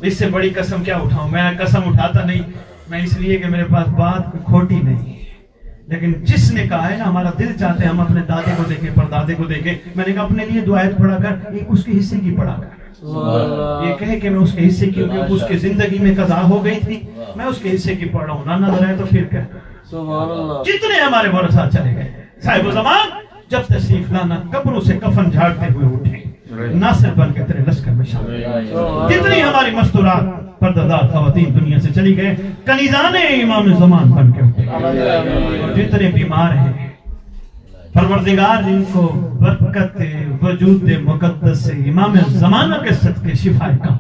اس سے بڑی قسم کیا اٹھاؤں؟ میں قسم اٹھاتا نہیں، میں اس لیے کہ میرے پاس بات کھوٹی نہیں ہے، لیکن جس نے کہا ہے نا ہمارا دل چاہتے ہیں ہم اپنے دادے کو دیکھیں، پردادے کو دیکھیں، میں نے کہا اپنے لیے دعائیت پڑھا کر، ایک اس کے حصے کی پڑھا کر، یہ کہے کہ میں اس کے حصے کی، کیونکہ اس کی زندگی میں قضا ہو گئی تھی، میں اس کے حصے کی پڑھ رہا ہوں، نہ نظر آئے تو پھر کہتا۔ جتنے ہمارے ورثہ چلے گئے، صاحب زمان جب تشریف لانا قبروں سے کفن جھاڑتے ہوئے اٹھے، ناصر بن کے تیرے لشکر میں شامل۔ جتنی ہماری مستورات پردہ خواتین دنیا سے چلی گئے، کنیزان امام زمان بن کے اٹھے، اور جتنے بیمار ہیں پروردگار جن کو برکت وجود مقدس سے امام زمانہ کے صدقے شفا کا،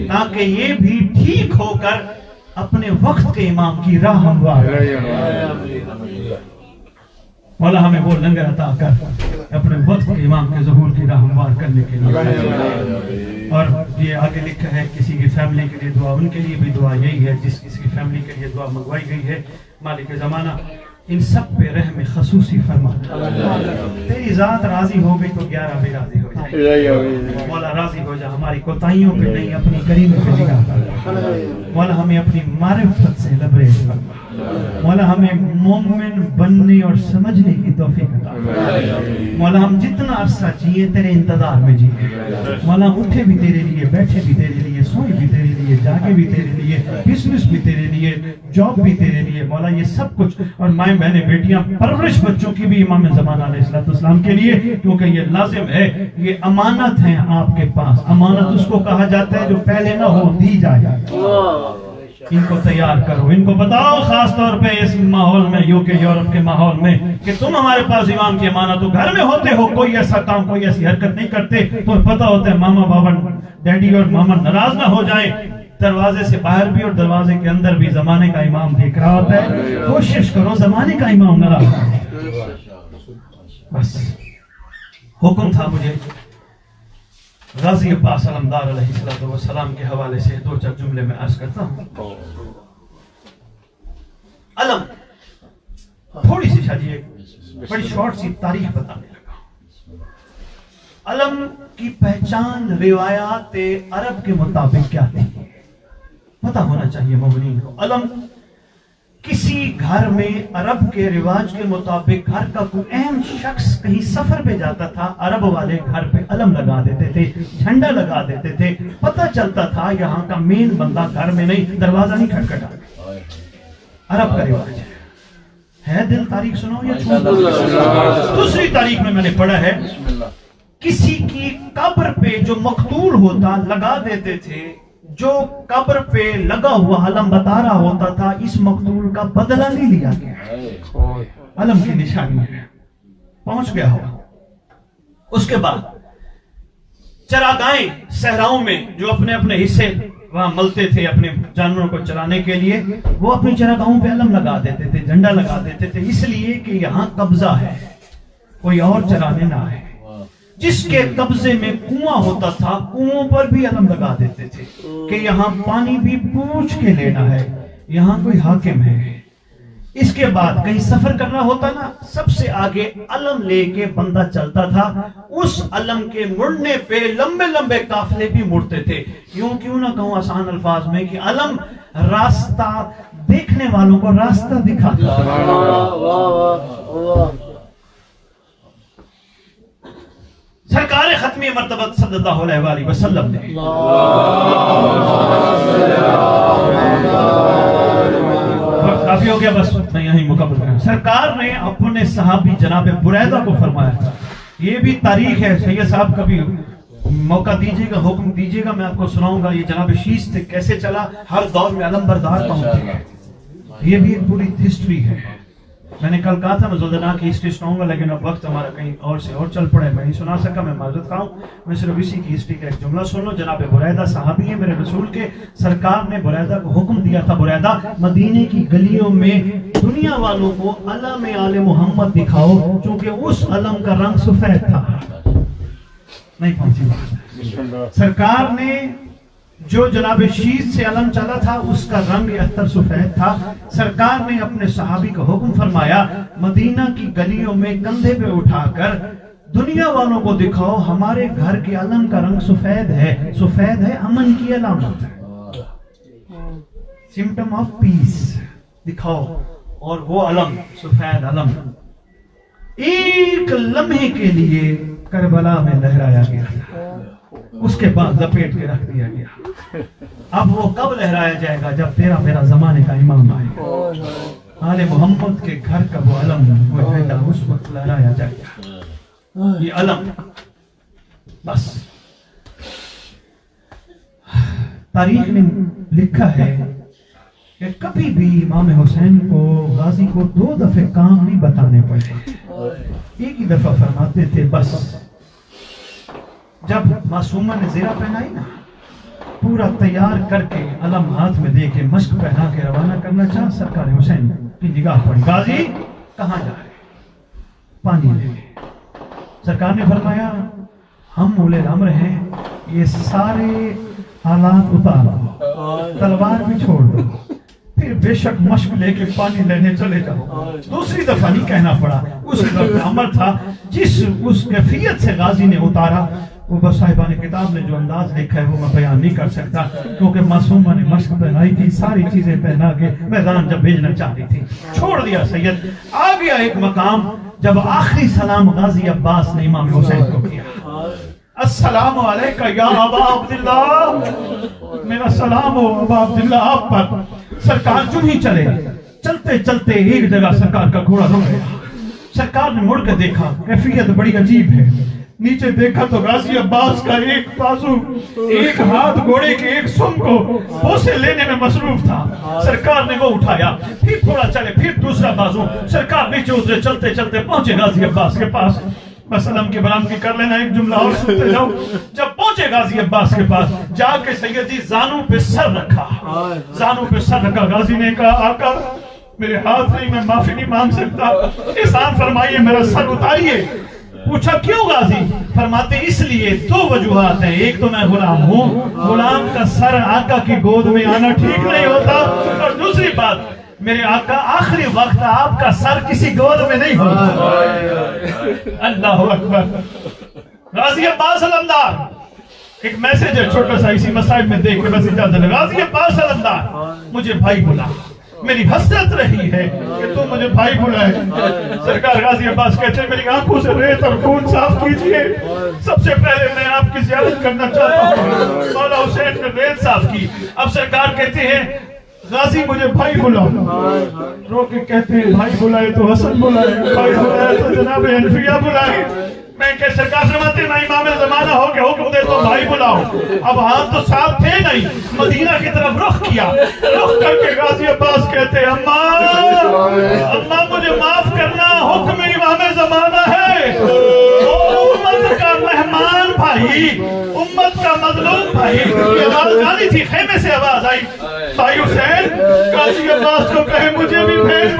تاکہ یہ بھی ٹھیک ہو کر اپنے وقت کے امام کی راہ ہموار۔ مولا ہمیں وہ لنگر عطا کر اپنے وقت کے امام کے ظہور کی راہ ہموار کرنے کے لیے۔ اور یہ آگے لکھا ہے کسی کی فیملی کے لیے دعا، ان کے لیے بھی دعا یہی ہے، جس کسی کی فیملی کے لیے دعا منگوائی گئی ہے۔ مالک زمانہ ان سب پہ رحم خصوصی فرما، تیری ذات راضی ہو گئی تو 11 بھی راضی ہو جائے۔ مولا راضی ہو جا، ہماری کوتاہیوں پہ نہیں اپنی کریم پہ نگاہ کر۔ مولا ہمیں اپنی معرفت سے لبریز فرما، مولا ہمیں مومن بننے اور سمجھنے کی توفیق عطا فرما۔ مولا ہم جتنا عرصہ جیے تیرے انتظار میں جیے، مولا اٹھے بھی تیرے لیے، بیٹھے بھی تیرے لیے، سوئے بھی تیرے لیے، جاگے بھی تیرے لیے، بزنس بھی تیرے لیے، جاب بھی تیرے لیے۔ مولا یہ سب کچھ، اور مائیں بہنیں بیٹیاں، پرورش بچوں کی بھی امام زمانہ علیہ السلام کے لیے، کیونکہ یہ لازم ہے، یہ امانت ہے آپ کے پاس۔ امانت اس کو کہا جاتا ہے جو پہلے نہ ہو دی جائے۔ ان کو تیار کرو، ان کو بتاؤ خاص طور پہ اس ماحول میں، یوکے یورپ کے ماحول میں، کہ تم ہمارے پاس امام کی امانت ہو، گھر میں ہوتے ہو، کوئی ایسا کام کوئی ایسی حرکت نہیں کرتے تو پتہ ہوتا ہے ماما بابا ڈیڈی اور ماما ناراض نہ ہو جائیں، دروازے سے باہر بھی اور دروازے کے اندر بھی زمانے کا امام دیکھ رہا ہوتا ہے، کوشش کرو زمانے کا امام ناراض نہ ہو۔ بس حکم تھا مجھے غازی عباس علمدار علیہ السلام کے حوالے سے دو چار جملے میں عرض کرتا ہوں۔ علم تھوڑی سی شادی ایک بڑی شارٹ سی تاریخ بتانے لگا۔ علم کی پہچان روایات عرب کے مطابق کیا تھی پتہ ہونا چاہیے مومنین کو۔ علم کسی گھر میں عرب کے رواج کے مطابق گھر کا کوئی اہم شخص کہیں سفر پہ جاتا تھا، عرب والے گھر پہ علم لگا دیتے تھے، جھنڈا لگا دیتے تھے، پتہ چلتا تھا یہاں کا مین بندہ گھر میں نہیں، دروازہ نہیں کھٹکھٹا۔ عرب کا رواج ہے دل تاریخ سنو یا چھوڑ؟ دوسری تاریخ میں نے پڑھا ہے کسی کی قبر پہ جو مقتول ہوتا لگا دیتے تھے، جو قبر پہ لگا ہوا علم بتا رہا ہوتا تھا اس مقتول کا بدلہ نہیں لیا گیا، علم کی نشانی ہے، پہنچ گیا ہوا۔ اس کے بعد چراگاہیں صحراؤں میں جو اپنے اپنے حصے وہاں ملتے تھے اپنے جانوروں کو چرانے کے لیے، وہ اپنی چراگاہوں پہ علم لگا دیتے تھے، جھنڈا لگا دیتے تھے، اس لیے کہ یہاں قبضہ ہے، کوئی اور چرانے نہ آئے۔ جس کے قبضے میں کنواں ہوتا تھا کنووں پر بھی علم لگا دیتے تھے کہ یہاں پانی بھی پوچھ کے لینا ہے، یہاں کوئی حاکم ہے۔ اس کے بعد کہیں سفر کرنا ہوتا نا، سب سے آگے علم لے کے بندہ چلتا تھا، اس علم کے مڑنے پہ لمبے لمبے قافلے بھی مڑتے تھے۔ کیوں نہ کہوں آسان الفاظ میں کہ علم راستہ دیکھنے والوں کو راستہ دکھاتا تھا۔ سرکار ختم مرتبہ صلی اللہ علیہ وآلہ وسلم نے کافی ہو گیا، بس میں یہیں مکمل کروں۔ سرکار نے اپنے صحابی جناب بریدہ کو فرمایا تھا، یہ بھی تاریخ ہے، سید صاحب کبھی موقع دیجئے گا، حکم دیجئے گا، میں آپ کو سناؤں گا یہ جناب شیش سے کیسے چلا، ہر دور میں علم بردار پہنچے گا، یہ بھی ایک پوری ہسٹری ہے۔ میں نے کل کہا تھا میں زلزلہ کی ہسٹری سناؤں گا، لیکن اب وقت ہمارا کہیں اور سے اور چل پڑے، میں نہیں سنا سکا، میں معذرت خواہ ہوں۔ میں صرف اسی کی ہسٹری کا ایک جملہ سن لو۔ جناب بریدہ صحابی ہیں میرے رسول کے، سرکار نے بریدہ کو حکم دیا تھا، بریدہ مدینے کی گلیوں میں دنیا والوں کو علم آل محمد دکھاؤ، چونکہ اس علم کا رنگ سفید تھا۔ نہیں پہنچی بات۔ سرکار نے جو جناب شیش سے علم چلا تھا اس کا رنگ اختر سفید تھا۔ سرکار نے اپنے صحابی کو حکم فرمایا مدینہ کی گلیوں میں کندھے پہ اٹھا کر دنیا والوں کو دکھاؤ ہمارے گھر کے علم کا رنگ سفید ہے، سفید ہے امن کی علامت، سمپٹم آف پیس، دکھاؤ۔ اور وہ علم سفید علم ایک لمحے کے لیے کربلا میں لہرایا گیا تھا، اس کے بعد لپیٹ کے رکھ دیا گیا۔ اب وہ کب لہرایا جائے گا؟ جب تیرا میرا زمانے کا امام آئے، آل محمد کے گھر کا وہ علم وہ جھنڈا اس وقت لہرایا جائے گا۔ یہ علم بس تاریخ نے لکھا ہے کہ کبھی بھی امام حسین کو غازی کو 2 دفعہ کام نہیں بتانے پڑے، ایک ہی دفعہ فرماتے تھے بس۔ جب معصومہ نے زیرہ پہنائی نا، پورا تیار کر کے علم ہاتھ میں دے کے مشق پہنا کے روانہ کرنا چاہ، سرکار حسین کی نگاہ پڑی، غازی کہاں جا رہے؟ پانی لے۔ سرکار نے فرمایا ہم اولے الامر ہیں، یہ سارے آلات اتار دو، تلوار بھی چھوڑ دو، پھر بے شک مشق لے کے پانی لینے چلے جاؤ۔ دوسری دفعہ نہیں کہنا پڑا، اس وقت عمر تھا جس اس کیفیت سے غازی نے اتارا، وہ بس صاحبان کتاب نے جو انداز لکھا ہے وہ میں بیان نہیں کر سکتا، کیونکہ معصومہ نے مشق پہنائی تھی، ساری چیزیں پہنا کے میدان جب بھیجنا چاہتی تھی، چھوڑ دیا سید۔ آ گیا ایک مقام جب آخری سلام غازی عباس نے امام حسین کو کیا، السلام علیکہ یا ابا عبداللہ، میرا سلام ہو ابا عبداللہ آپ پر۔ سرکار جو ہی چلے، چلتے چلتے ایک جگہ سرکار کا گھوڑا رک گیا، سرکار نے مڑ کر دیکھا، کیفیت بڑی عجیب ہے، نیچے دیکھا تو غازی عباس کا ایک بازو، ایک ہاتھ گھوڑے کے ایک سم کو بوسے لینے میں مصروف تھا. سرکار نے وہ اٹھایا، پھر تھوڑا چلے، پھر دوسرا بازو. سرکار نیچے اترے، چلتے چلتے پہنچے غازی عباس کے پاس. بس علم کی برآمدی کر لینا، ایک جملہ اور سنتے جاؤ. جب پہنچے غازی عباس کے پاس، جا کے سیدی زانوں پہ سر رکھا. زانوں پہ سر رکھا. غازی نے کہا آقا میرے ہاتھ نہیں، میں معافی نہیں مانگ سکتا، احسان فرمائیے میرا سر اتاریے. پوچھا کیوں غازی؟ فرماتے اس لیے دو وجوہات ہیں، ایک تو میں غلام ہوں، غلام کا سر آقا کی گود میں آنا ٹھیک نہیں ہوتا، اور دوسری بات میرے آقا آخری وقت آپ کا سر کسی گود میں نہیں ہوتا. اللہ اکبر. غازی عباس علمدار، ایک میسج ہے چھوٹا سا اسی مسائل میں دیکھ کے بس اجازت ہے. غازی عباس علمدار، مجھے بھائی بلا، میری حسرت رہی ہے کہ تم مجھے بھائی بلائے. سرکار غازی عباس کہتے ہیں میری آنکھوں سے ریت اور خون صاف کیجئے. سب سے پہلے میں آپ کی زیارت کرنا چاہتا ہوں. مولا حسین نے ریت صاف کی. اب سرکار کہتے ہیں غازی مجھے بھائی بلاؤ. رو کے کہتے ہیں بھائی بلائے تو حسن بلائے، بھائی بلائے تو جناب انفیہ بلائے. میں کہ سرکار فرماتے میں امام زمانہ ہو کے حکم دے تو بھائی بلاؤ. اب ہاتھ تو صاف تھے نہیں، مدینہ کی طرف رخ کیا. رخ کر کے غازی عباس کہتے اماں مجھے معاف کرنا، حکم امام زمانہ ہے. امت کا مہمان بھائی، امت کا مظلوم بھائی. یہ آواز جانی تھی، خیمے سے آواز آئی، بھائی حسین غازی عباس کو کہے مجھے بھی بھیج